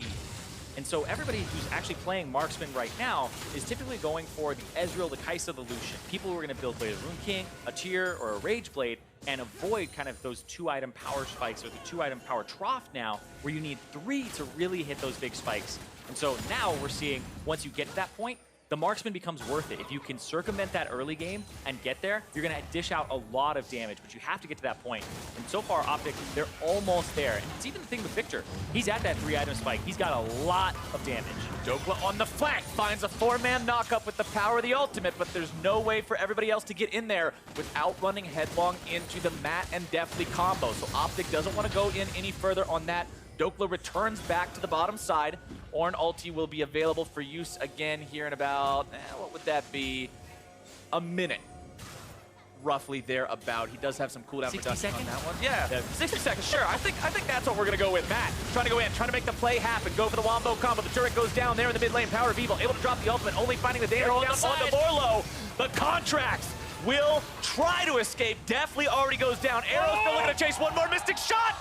And so everybody who's actually playing marksman right now is typically going for the Ezreal, the Kai'Sa, the Lucian. People who are going to build Blade of the Rune King, a Tyr, or a Rage Blade, and avoid kind of those 2 item power spikes or the 2 item power trough now, where you need 3 to really hit those big spikes. And so now we're seeing, once you get to that point, the marksman becomes worth it. If you can circumvent that early game and get there, you're going to dish out a lot of damage, but you have to get to that point. And so far, OpTic, they're almost there. And it's even the thing with Viktor. He's at that 3 item spike. He's got a lot of damage. Dhokla on the flank finds a 4-man knockup with the power of the ultimate, but there's no way for everybody else to get in there without running headlong into the Matt and Deftly combo. So OpTic doesn't want to go in any further on that. Dhokla returns back to the bottom side. Ornn ulti will be available for use again here in about, what would that be? A minute. Roughly there about. He does have some cooldown 60 reduction seconds? on that one. Yeah, 60 seconds, sure. I think that's what we're going to go with. Matt trying to go in, trying to make the play happen. Go for the wombo combo. The turret goes down there in the mid lane. PowerOfEvil able to drop the ultimate, only finding the damage down on the Lourlo. The Contractz will try to escape. Deftly already goes down. Arrow's still looking to chase one more mystic shot.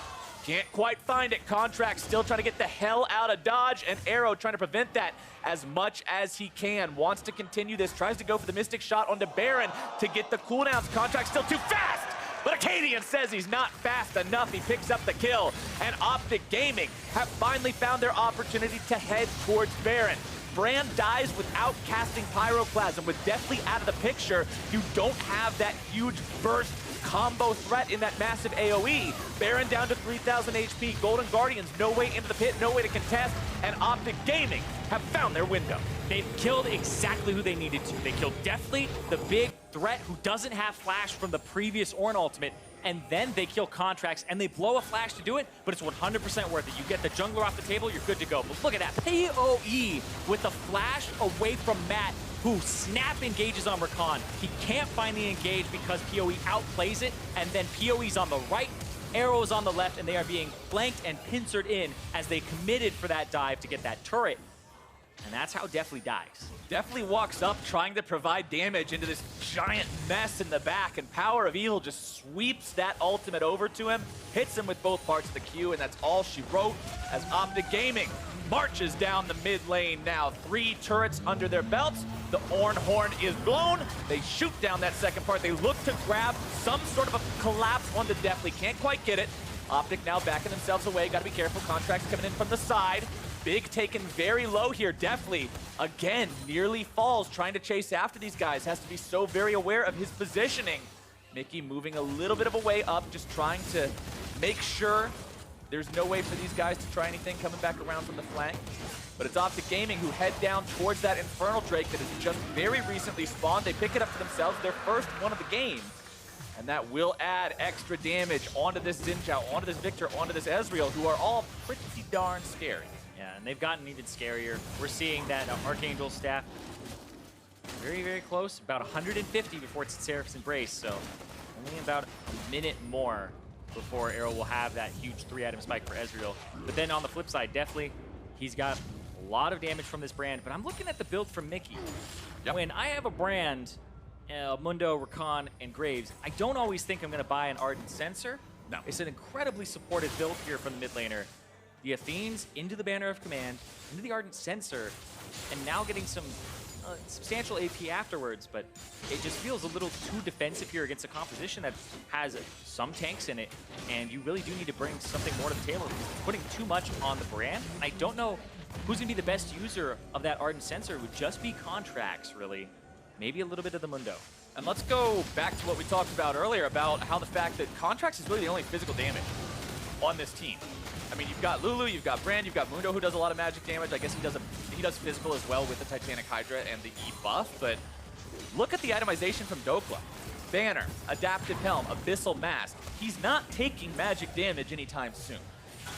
Can't quite find it. Contractz still trying to get the hell out of dodge, and Arrow trying to prevent that as much as he can. Wants to continue this, tries to go for the mystic shot onto Baron to get the cooldowns. Contractz still too fast, but Akaadian says he's not fast enough. He picks up the kill, and OpTic Gaming have finally found their opportunity to head towards Baron. Brand dies without casting Pyroclasm. With Deftly out of the picture, you don't have that huge burst combo threat in that massive AoE. Baron down to 3,000 HP. Golden Guardians, no way into the pit, no way to contest, and OpTic Gaming have found their window. They've killed exactly who they needed to. They killed Deftly, the big threat who doesn't have flash from the previous Ornn ultimate, and then they kill Contractz, and they blow a flash to do it, but it's 100% worth it. You get the jungler off the table, you're good to go. But look at that, PoE with the flash away from Matt, who snap engages on Rakan. He can't find the engage because PoE outplays it, and then PoE's on the right, Arrow's on the left, and they are being flanked and pincered in as they committed for that dive to get that turret. And that's how Deftly dies. Deftly walks up trying to provide damage into this giant mess in the back, and powerOfEvil just sweeps that ultimate over to him, hits him with both parts of the Q, and that's all she wrote as OpTic Gaming marches down the mid lane now. 3 turrets under their belts. The Ornn horn is blown. They shoot down that second part. They look to grab some sort of a collapse onto Deftly. Can't quite get it. OpTic now backing themselves away. Got to be careful. Contractz coming in from the side. Big taken very low here. Deftly, again, nearly falls. Trying to chase after these guys. Has to be so very aware of his positioning. Mickey moving a little bit of a way up. Just trying to make sure there's no way for these guys to try anything coming back around from the flank. But it's OpTic Gaming who head down towards that Infernal Drake that has just very recently spawned. They pick it up for themselves, their first one of the game. And that will add extra damage onto this Zhao, onto this Viktor, onto this Ezreal, who are all pretty darn scary. Yeah, and they've gotten even scarier. We're seeing that Archangel staff very, very close, about 150 before it's Seraph's Embrace, so only about a minute more before Arrow will have that huge 3-item spike for Ezreal. But then on the flip side, Deftly, he's got a lot of damage from this Brand, but I'm looking at the build from Mickey. Yep. When I have a Brand, Mundo, Rakan, and Graves, I don't always think I'm going to buy an Ardent Censer. No. It's an incredibly supported build here from the mid laner. The Athenes into the Banner of Command, into the Ardent Censer, and now getting some substantial AP afterwards, but it just feels a little too defensive here against a composition that has some tanks in it, and you really do need to bring something more to the table. Putting too much on the Brand, I don't know who's going to be the best user of that Ardent Censer. It would just be Contractz, really. Maybe a little bit of the Mundo. And let's go back to what we talked about earlier about how the fact that Contractz is really the only physical damage on this team. I mean, you've got Lulu, you've got Brand, you've got Mundo who does a lot of magic damage. I guess he does physical as well with the Titanic Hydra and the E buff, but look at the itemization from Dhokla. Banner, Adaptive Helm, Abyssal Mask. He's not taking magic damage anytime soon.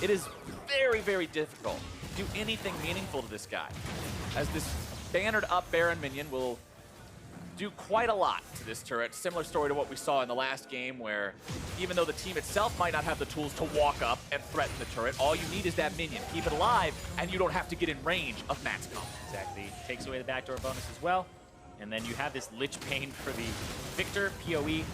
it is very, very difficult to do anything meaningful to this guy, as this bannered up Baron minion will do quite a lot to this turret. Similar story to what we saw in the last game, where even though the team itself might not have the tools to walk up and threaten the turret, all you need is that minion. Keep it alive, and you don't have to get in range of Matt's combo. Exactly. Takes away the backdoor bonus as well. And then you have this Lich Bane for the Viktor, PoE.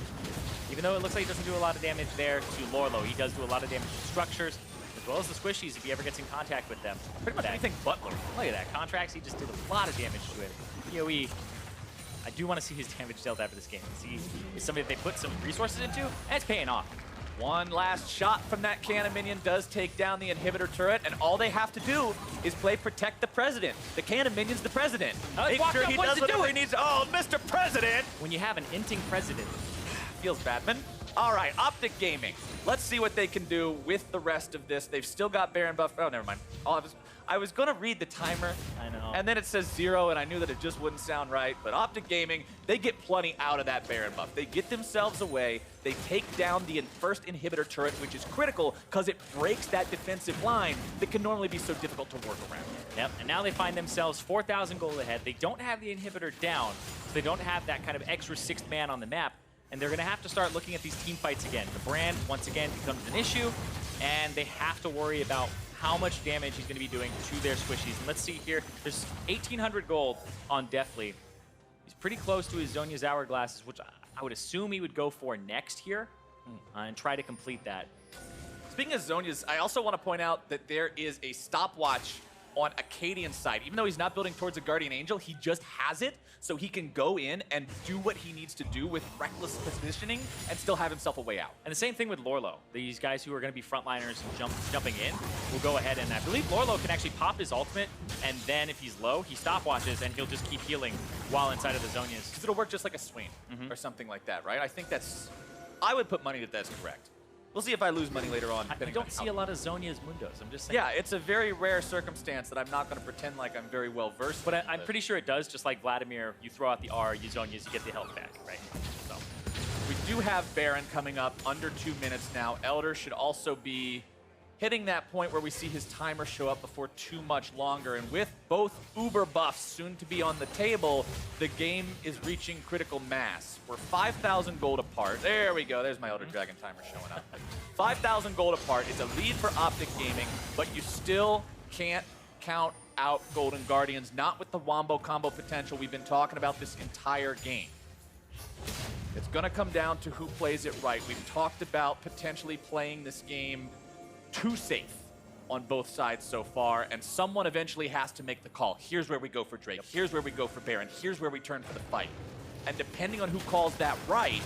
Even though it looks like he doesn't do a lot of damage there to Lourlo, he does do a lot of damage to structures, as well as the squishies if he ever gets in contact with them. Pretty much anything but Lourlo. Look at that. Contractz, he just did a lot of damage to it. PoE, I do want to see his damage dealt after this game. See, is somebody that they put some resources into, and it's paying off. One last shot from that cannon minion does take down the inhibitor turret, and all they have to do is play Protect the President. The cannon minion's the president. Make sure he does whatever he needs. Oh, Mr. President! When you have an inting president. Feels bad, man. All right, OpTic Gaming. Let's see what they can do with the rest of this. They've still got Baron buff. Oh, never mind. I was going to read the timer, I know. And then it says 0, and I knew that it just wouldn't sound right. But OpTic Gaming, they get plenty out of that Baron buff. They get themselves away. They take down the first inhibitor turret, which is critical because it breaks that defensive line that can normally be so difficult to work around. Yep, and now they find themselves 4,000 gold ahead. They don't have the inhibitor down, so they don't have that kind of extra 6th man on the map. And they're going to have to start looking at these team fights again. The Brand, once again, becomes an issue, and they have to worry about how much damage he's going to be doing to their squishies. And let's see here. There's 1,800 gold on Deftly. He's pretty close to his Zhonya's Hourglasses, which I would assume he would go for next here and try to complete that. Speaking of Zhonya's, I also want to point out that there is a stopwatch on Akaadian's side. Even though he's not building towards a Guardian Angel, he just has it, so he can go in and do what he needs to do with reckless positioning and still have himself a way out. And the same thing with Lourlo. These guys who are going to be frontliners and jumping in will go ahead, and I believe Lourlo can actually pop his ultimate, and then if he's low, he stopwatches, and he'll just keep healing while inside of the Zhonya's. Because it'll work just like a Swain or something like that, right? I think that's... I would put money that that's correct. We'll see if I lose money later on. I don't see a lot of Zhonya's Mundos. I'm just saying. Yeah, it's a very rare circumstance that I'm not going to pretend like I'm very well versed. But I'm pretty sure it does. Just like Vladimir, you throw out the R, you Zhonya's, you get the health back, right? So we do have Baron coming up under 2 minutes now. Elder should also be hitting that point where we see his timer show up before too much longer. And with both Uber buffs soon to be on the table, the game is reaching critical mass. We're 5,000 gold apart. There we go. There's my Elder Dragon timer showing up. 5,000 gold apart. It's a lead for OpTic Gaming, but you still can't count out Golden Guardians, not with the Wombo combo potential we've been talking about this entire game. It's going to come down to who plays it right. We've talked about potentially playing this game too safe on both sides so far, and someone eventually has to make the call. Here's where we go for Drake. Here's where we go for Baron. Here's where we turn for the fight. And depending on who calls that right,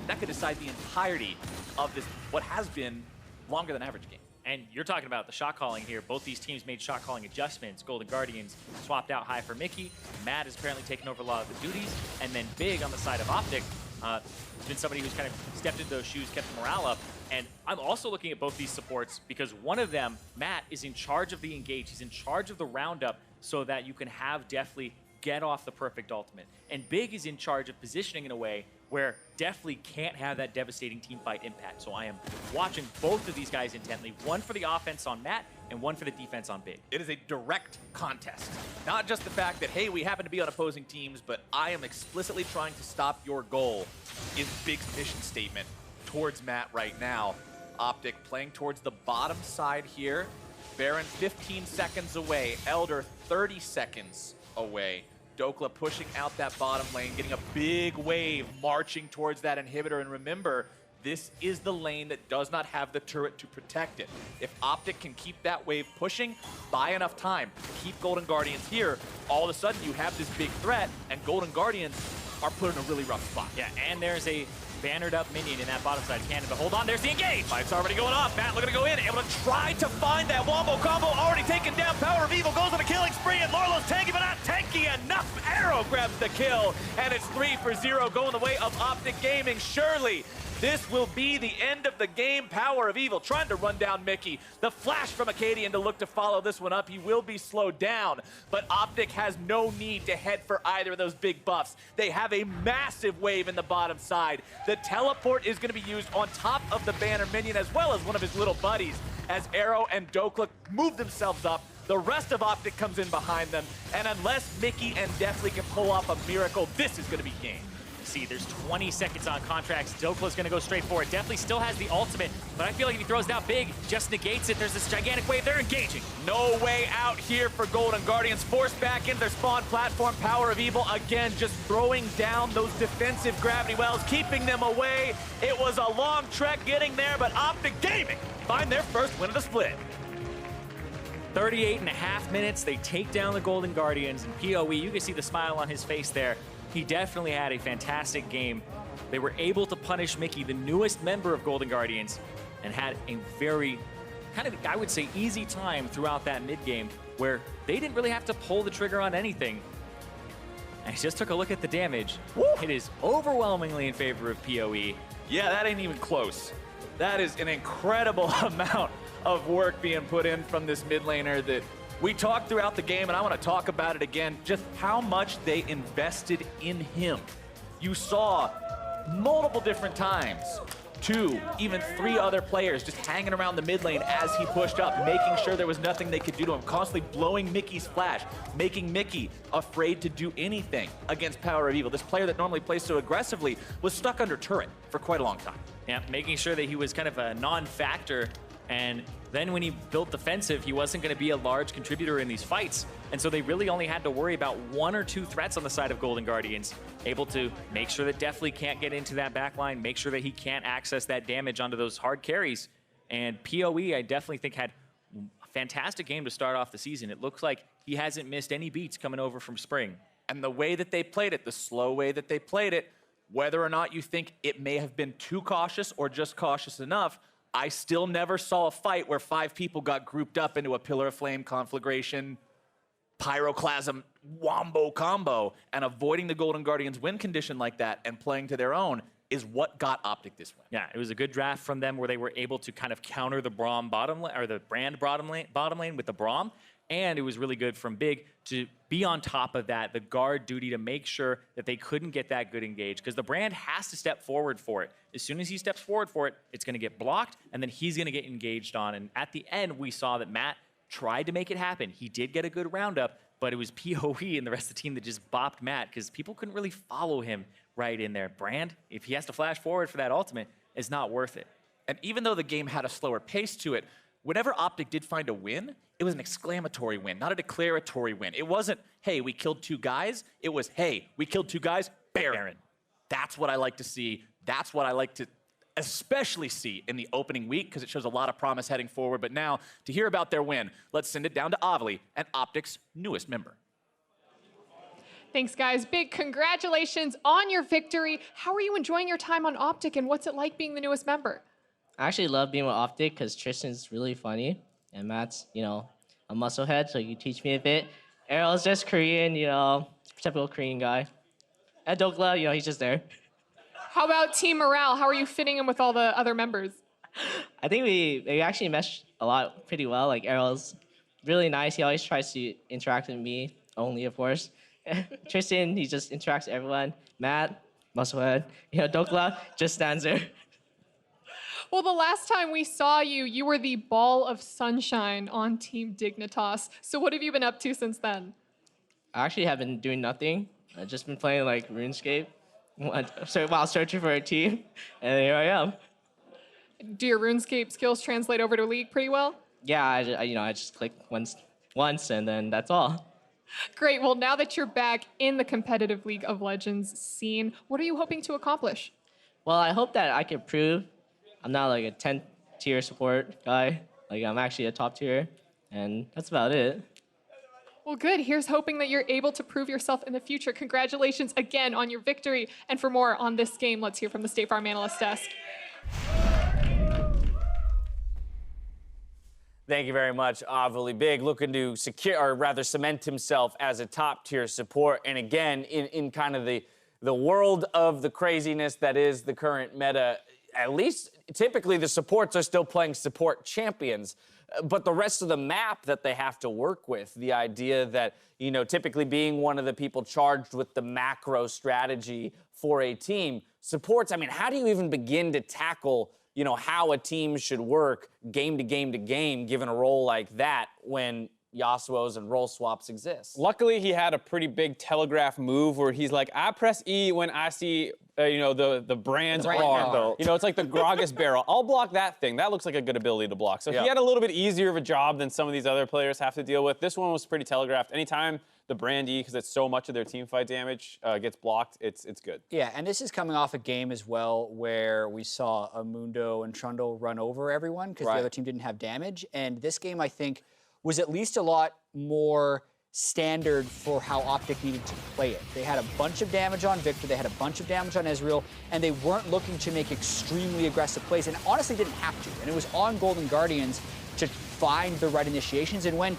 that could decide the entirety of this, what has been longer than average game. And you're talking about the shot calling here. Both these teams made shot calling adjustments. Golden Guardians swapped out High for Mickey. Matt has apparently taken over a lot of the duties. And then Big on the side of OpTic has been somebody who's kind of stepped into those shoes, kept the morale up. And I'm also looking at both these supports because one of them, Matt, is in charge of the engage. He's in charge of the roundup so that you can have Deftly get off the perfect ultimate. And Big is in charge of positioning in a way where Deftly can't have that devastating teamfight impact. So I am watching both of these guys intently, one for the offense on Matt and one for the defense on Big. It is a direct contest. Not just the fact that, hey, we happen to be on opposing teams, but I am explicitly trying to stop your goal is Big's mission statement towards Matt right now. OpTic playing towards the bottom side here. Baron 15 seconds away. Elder 30 seconds away. Dhokla pushing out that bottom lane, getting a big wave, marching towards that inhibitor. And remember, this is the lane that does not have the turret to protect it. If OpTic can keep that wave pushing, buy enough time, keep Golden Guardians here, all of a sudden you have this big threat, and Golden Guardians are put in a really rough spot. Yeah, and there's a bannered up minion in that bottom side cannon, but hold on, there's the engage! Fight's already going off. Matt looking to go in, able to try to find that Wombo combo, already taken down. powerOfEvil goes on a killing spree, and Lourlo's tanky, but not tanky enough. Arrow grabs the kill, and it's 3-for-0 going the way of OpTic Gaming. Surely this will be the end of the game. powerOfEvil trying to run down Mickey. The flash from Akaadian to look to follow this one up. He will be slowed down, but OpTic has no need to head for either of those big buffs. They have a massive wave in the bottom side. The teleport is going to be used on top of the banner minion as well as one of his little buddies. as Arrow and Dhokla move themselves up. The rest of OpTic comes in behind them, and unless Mickey and Deftly can pull off a miracle, this is going to be game. See, there's 20 seconds on Contractz. Dhokla's gonna go straight for it. Definitely still has the ultimate, but I feel like if he throws down big, just negates it. There's this gigantic wave. They're engaging. No way out here for Golden Guardians. Forced back into their spawn platform. powerOfEvil again, just throwing down those defensive gravity wells, keeping them away. It was a long trek getting there, but OpTic Gaming find their first win of the split. 38.5 minutes. They take down the Golden Guardians, and PoE, you can see the smile on his face there. He definitely had a fantastic game. They were able to punish Mickey, the newest member of Golden Guardians, and had a very, kind of, I would say, easy time throughout that mid-game where they didn't really have to pull the trigger on anything. I just took a look at the damage. Woo! It is overwhelmingly in favor of PoE. Yeah, that ain't even close. That is an incredible amount of work being put in from this mid laner that we talked throughout the game, and I want to talk about it again, just how much they invested in him. You saw multiple different times, 2, even 3 other players just hanging around the mid lane as he pushed up, making sure there was nothing they could do to him, constantly blowing Mickey's flash, making Mickey afraid to do anything against powerOfEvil. This player that normally plays so aggressively was stuck under turret for quite a long time. Yeah, making sure that he was kind of a non-factor. And then when he built defensive, he wasn't going to be a large contributor in these fights. And so they really only had to worry about 1 or 2 threats on the side of Golden Guardians, able to make sure that Deftly can't get into that backline, make sure that he can't access that damage onto those hard carries. And PoE, I definitely think, had a fantastic game to start off the season. It looks like he hasn't missed any beats coming over from spring. And the way that they played it, the slow way that they played it, whether or not you think it may have been too cautious or just cautious enough, I still never saw a fight where 5 people got grouped up into a Pillar of Flame conflagration, Pyroclasm, Wombo combo, and avoiding the Golden Guardians win condition like that and playing to their own is what got OpTic this win. Yeah, it was a good draft from them where they were able to kind of counter the Braum bottom lane, or the Brand bottom lane with the Braum. And it was really good from Big to be on top of that, the guard duty to make sure that they couldn't get that good engage, because the Brand has to step forward for it. As soon as he steps forward for it, it's going to get blocked, and then he's going to get engaged on. And at the end, we saw that Matt tried to make it happen. He did get a good roundup, but it was PoE and the rest of the team that just bopped Matt because people couldn't really follow him right in there. Brand, if he has to flash forward for that ultimate, is not worth it. And even though the game had a slower pace to it, whenever OpTic did find a win, it was an exclamatory win, not a declaratory win. It wasn't, hey, we killed 2 guys. It was, hey, we killed 2 guys, Baron. That's what I like to see. That's what I like to especially see in the opening week, because it shows a lot of promise heading forward. But now, to hear about their win, let's send it down to Avli and OpTic's newest member. Thanks, guys. Big congratulations on your victory. How are you enjoying your time on OpTic, and what's it like being the newest member? I actually love being with OpTic because Tristan's really funny, and Matt's, a musclehead, so you teach me a bit. Errol's just Korean, typical Korean guy. And Dhokla, he's just there. How about team morale? How are you fitting in with all the other members? I think we actually mesh a lot pretty well. Like, Errol's really nice. He always tries to interact with me, only, of course. Tristan, he just interacts with everyone. Matt, musclehead. Dhokla just stands there. Well, the last time we saw you, you were the ball of sunshine on Team Dignitas. So what have you been up to since then? I actually have been doing nothing. I've just been playing like RuneScape while searching for a team, and here I am. Do your RuneScape skills translate over to League pretty well? Yeah, I just click once, and then that's all. Great. Well, now that you're back in the competitive League of Legends scene, what are you hoping to accomplish? Well, I hope that I can prove I'm not like a 10th-tier support guy. Like, I'm actually a top tier, and that's about it. Well, good. Here's hoping that you're able to prove yourself in the future. Congratulations again on your victory. And for more on this game, let's hear from the State Farm Analyst Desk. Thank you very much, Avli. Big looking to secure, or rather cement himself as a top-tier support. And again, in kind of the world of the craziness that is the current meta, at least typically the supports are still playing support champions. But the rest of the map that they have to work with, the idea that, typically being one of the people charged with the macro strategy for a team, supports, how do you even begin to tackle you know, how a team should work game to game to game, given a role like that when Yasuo's and role swaps exist. Luckily, he had a pretty big telegraph move where he's like, I press E when I see, you know, the brand's arm. You know, it's like the Gragas barrel. I'll block that thing. That looks like a good ability to block. So he had a little bit easier of a job than some of these other players have to deal with. This one was pretty telegraphed. Anytime the brand E, because it's so much of their team fight damage, gets blocked, it's good. Yeah, and this is coming off a game as well where we saw a Mundo and Trundle run over everyone because the other team didn't have damage. And this game, I think, was at least a lot more standard for how OpTic needed to play it. They had a bunch of damage on Viktor, they had a bunch of damage on Ezreal, and they weren't looking to make extremely aggressive plays, and honestly didn't have to. And it was on Golden Guardians to find the right initiations, and when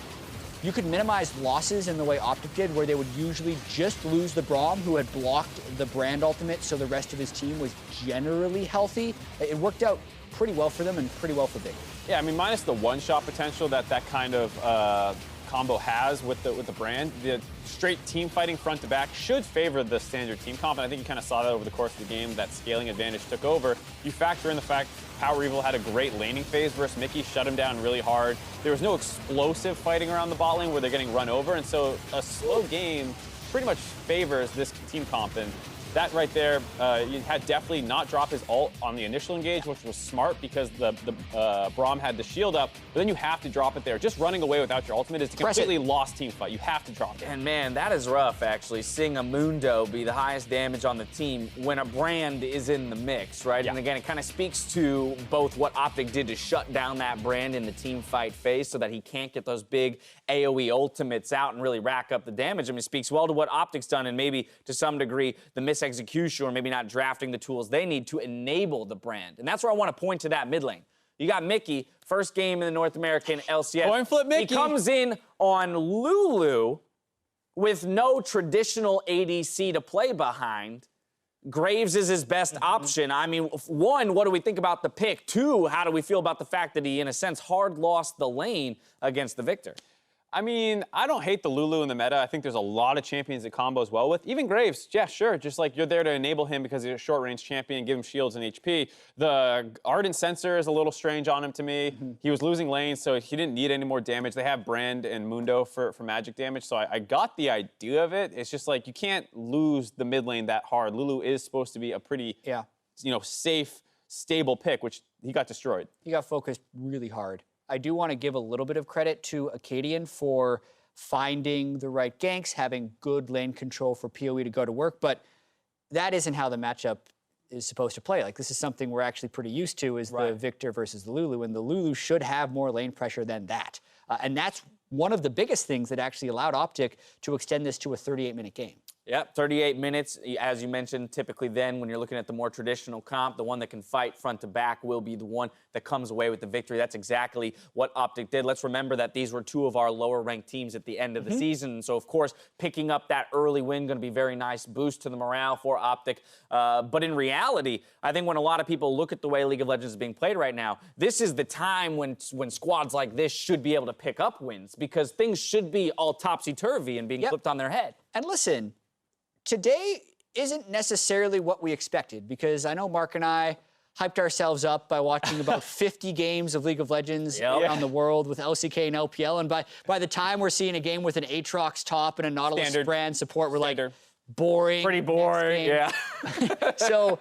you could minimize losses in the way OpTic did, where they would usually just lose the Braum, who had blocked the Brand ultimate, so the rest of his team was generally healthy. It worked out pretty well for them and pretty well for Viktor. Yeah, I mean, minus the one-shot potential that kind of combo has with the Brand, the straight team fighting front to back should favor the standard team comp, and I think you kind of saw that over the course of the game. That scaling advantage took over. You factor in the fact powerOfEvil had a great laning phase versus Mickey, shut him down really hard. There was no explosive fighting around the bot lane where they're getting run over, and so a slow game pretty much favors this team comp. And that right there, you had Deftly not drop his ult on the initial engage, which was smart because the Braum had the shield up, but then you have to drop it there. Just running away without your ultimate is a completely lost team fight. You have to drop it. And man, that is rough, actually, seeing a Mundo be the highest damage on the team when a Brand is in the mix, right? Yeah. And again, it kind of speaks to both what OpTic did to shut down that Brand in the team fight phase so that he can't get those big AoE ultimates out and really rack up the damage. I mean, it speaks well to what OpTic's done and maybe to some degree the execution or maybe not drafting the tools they need to enable the Brand. And that's where I want to point to that mid lane. You got Mickey, first game in the North American LCS. Coin flip Mickey. He comes in on Lulu with no traditional ADC to play behind. Graves is his best option. I mean, one, what do we think about the pick? Two, how do we feel about the fact that he, in a sense, hard lost the lane against the Viktor? I mean, I don't hate the Lulu in the meta. I think there's a lot of champions that combos well with. Even Graves, yeah, sure. Just like you're there to enable him because he's a short-range champion, give him shields and HP. The Ardent Sensor is a little strange on him to me. He was losing lanes, so he didn't need any more damage. They have Brand and Mundo for magic damage, so I got the idea of it. It's just like you can't lose the mid lane that hard. Lulu is supposed to be a pretty, you know, safe, stable pick, which he got destroyed. He got focused really hard. I do want to give a little bit of credit to Akaadian for finding the right ganks, having good lane control for PoE to go to work, but that isn't how the matchup is supposed to play. Like, this is something we're actually pretty used to, is the Viktor versus the Lulu, and the Lulu should have more lane pressure than that. And that's one of the biggest things that actually allowed OpTic to extend this to a 38-minute game. Yep, 38 minutes, as you mentioned, typically then when you're looking at the more traditional comp, the one that can fight front to back will be the one that comes away with the victory. That's exactly what OpTic did. Let's remember that these were two of our lower ranked teams at the end of the season. And so, of course, picking up that early win going to be a very nice boost to the morale for OpTic. But in reality, I think when a lot of people look at the way League of Legends is being played right now, this is the time when squads like this should be able to pick up wins because things should be all topsy-turvy and being flipped on their head. And listen, today isn't necessarily what we expected because I know Mark and I hyped ourselves up by watching about 50 games of League of Legends around the world with LCK and LPL, and by the time we're seeing a game with an Aatrox top and a Nautilus Brand support, we're like, boring. Pretty boring, yeah. So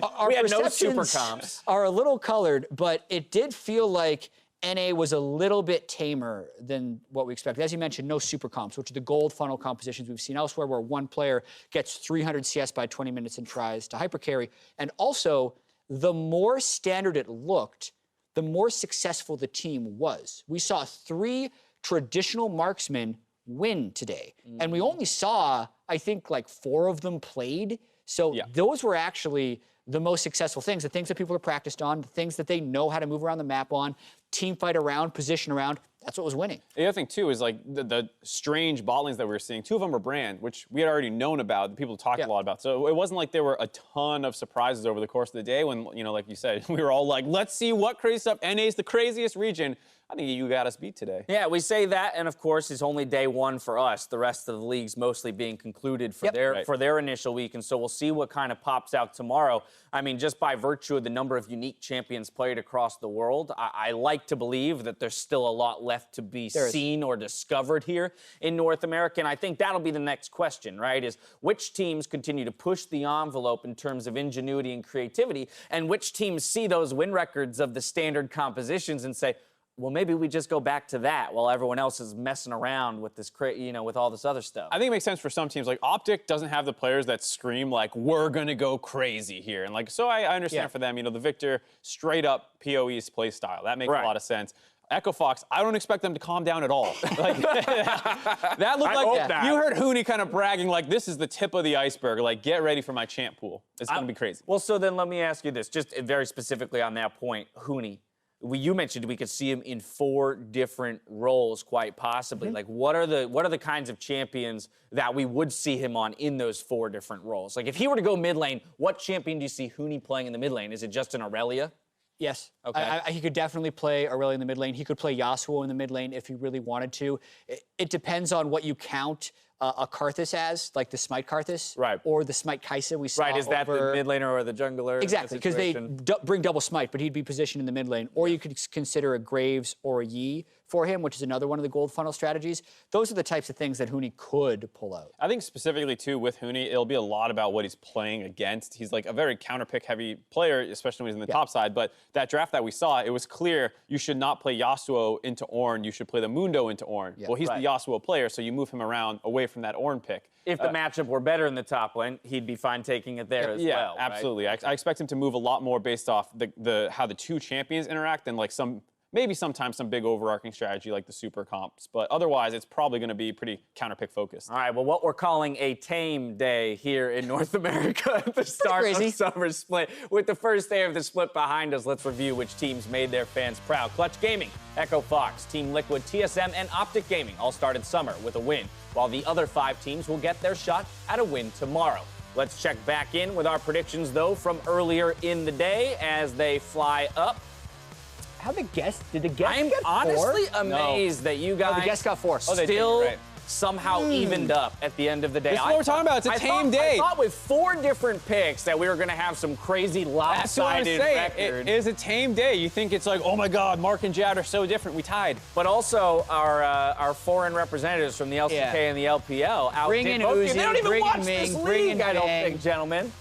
our we had no perceptions super comps. Are a little colored, but it did feel like NA was a little bit tamer than what we expected. As you mentioned, no super comps, which are the gold funnel compositions we've seen elsewhere where one player gets 300 CS by 20 minutes and tries to hypercarry. And also, the more standard it looked, the more successful the team was. We saw 3 traditional marksmen win today. And we only saw, I think, like 4 of them played. So those were actually the most successful things, the things that people are practiced on, the things that they know how to move around the map on, team fight around, position around. That's what was winning. The other thing, too, is like the strange bot lanes that we were seeing. 2 of them were Brand, which we had already known about, that people talked a lot about. So it wasn't like there were a ton of surprises over the course of the day when, you know, like you said, we were all like, let's see what crazy stuff. NA's the craziest region. I think you got us beat today. Yeah, we say that, and of course, it's only day 1 for us. The rest of the league's mostly being concluded for their initial week, and so we'll see what kind of pops out tomorrow. I mean, just by virtue of the number of unique champions played across the world, I like to believe that there's still a lot left to be seen or discovered here in North America. And I think that'll be the next question, right? Is which teams continue to push the envelope in terms of ingenuity and creativity, and which teams see those win records of the standard compositions and say, well, maybe we just go back to that while everyone else is messing around with this, with all this other stuff. I think it makes sense for some teams. Like OpTic doesn't have the players that scream like, we're gonna go crazy here. And like, so I understand for them, the Viktor straight up PoE's play style. That makes a lot of sense. Echo Fox, I don't expect them to calm down at all. Like, that looked like you heard Huni kind of bragging like, this is the tip of the iceberg. Like, get ready for my champ pool. It's gonna be crazy. Well, so then let me ask you this, just very specifically on that point, Huni. You mentioned we could see him in 4 different roles, quite possibly. Like, what are the kinds of champions that we would see him on in those 4 different roles? Like, if he were to go mid lane, what champion do you see Huni playing in the mid lane? Is it just an Aurelia? Yes. Okay. He could definitely play Aurelia in the mid lane. He could play Yasuo in the mid lane if he really wanted to. It depends on what you count a Karthus as, like the Smite Karthus, or the Smite Kaisa we saw. Right, is that the mid laner or the jungler? Exactly, because they bring double Smite, but he'd be positioned in the mid lane. Or you could consider a Graves or a Yi for him, which is another one of the gold funnel strategies. Those are the types of things that Huni could pull out. I think specifically, too, with Huni, it'll be a lot about what he's playing against. He's like a very counterpick heavy player, especially when he's in the top side. But that draft that we saw, it was clear you should not play Yasuo into Ornn. You should play the Mundo into Ornn. Well, he's the Yasuo player, so you move him around away from that Ornn pick. If the matchup were better in the top lane, he'd be fine taking it there as well. Yeah, absolutely. I expect him to move a lot more based off how the 2 champions interact than like maybe sometimes some big overarching strategy like the super comps, but otherwise it's probably going to be pretty counterpick focused. All right, well, what we're calling a tame day here in North America at the start of summer split. With the first day of the split behind us, let's review which teams made their fans proud. Clutch Gaming, Echo Fox, Team Liquid, TSM, and OpTic Gaming all started summer with a win, while the other 5 teams will get their shot at a win tomorrow. Let's check back in with our predictions, though, from earlier in the day as they fly up. How did the guest get 4? I'm honestly amazed that you guys the guest got 4. still somehow evened up at the end of the day. This is what we're talking about. It's a tame day. I thought with 4 different picks that we were going to have some crazy lopsided record. It is a tame day. You think it's like, oh my God, Mark and Jad are so different. We tied. But also our foreign representatives from the LCK and the LPL outdid both of you. They don't even watch this league, I don't think, gentlemen.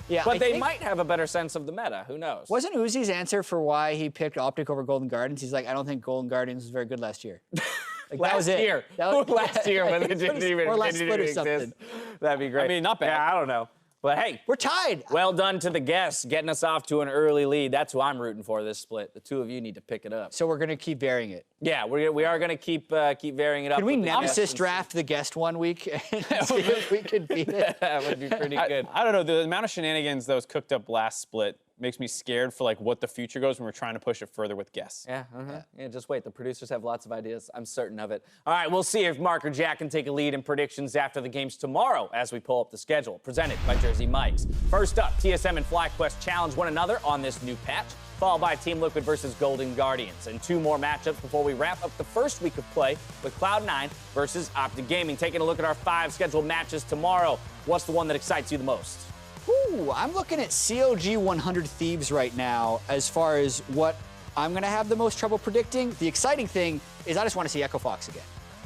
Yeah, but they might have a better sense of the meta. Who knows? Wasn't Uzi's answer for why he picked OpTic over Golden Guardians? He's like, I don't think Golden Guardians was very good last year. Like, that was it. Last year when they didn't even exist. That'd be great. I mean, not bad. Yeah, I don't know. But hey, we're tied. Well done to the guests, getting us off to an early lead. That's who I'm rooting for this split. The 2 of you need to pick it up. So we're gonna keep varying it. Yeah, we are gonna keep varying it up. Can we nemesis draft the guest one week and see if we can beat it? That would be pretty good. I don't know. The amount of shenanigans that was cooked up last split makes me scared for like what the future goes when we're trying to push it further with guests. Yeah, just wait. The producers have lots of ideas. I'm certain of it. All right, we'll see if Mark or Jack can take a lead in predictions after the games tomorrow as we pull up the schedule. Presented by Jersey Mike's. First up, TSM and FlyQuest challenge one another on this new patch, followed by Team Liquid versus Golden Guardians. And 2 more matchups before we wrap up the first week of play with Cloud9 versus OpTic Gaming. Taking a look at our 5 scheduled matches tomorrow. What's the one that excites you the most? Ooh, I'm looking at COG 100 Thieves right now as far as what I'm going to have the most trouble predicting. The exciting thing is I just want to see Echo Fox again.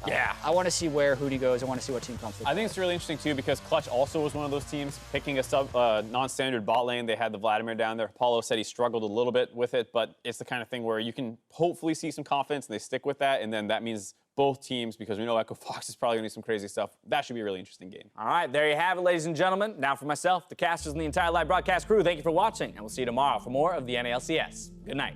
Yeah. I want to see where Hootie goes. I want to see what team comes through. I think it's really interesting, too, because Clutch also was one of those teams picking a non-standard bot lane. They had the Vladimir down there. Paulo said he struggled a little bit with it, but it's the kind of thing where you can hopefully see some confidence and they stick with that, and then that means both teams, because we know Echo Fox is probably going to do some crazy stuff. That should be a really interesting game. All right, there you have it, ladies and gentlemen. Now for myself, the casters, and the entire live broadcast crew, thank you for watching, and we'll see you tomorrow for more of the NALCS. Good night.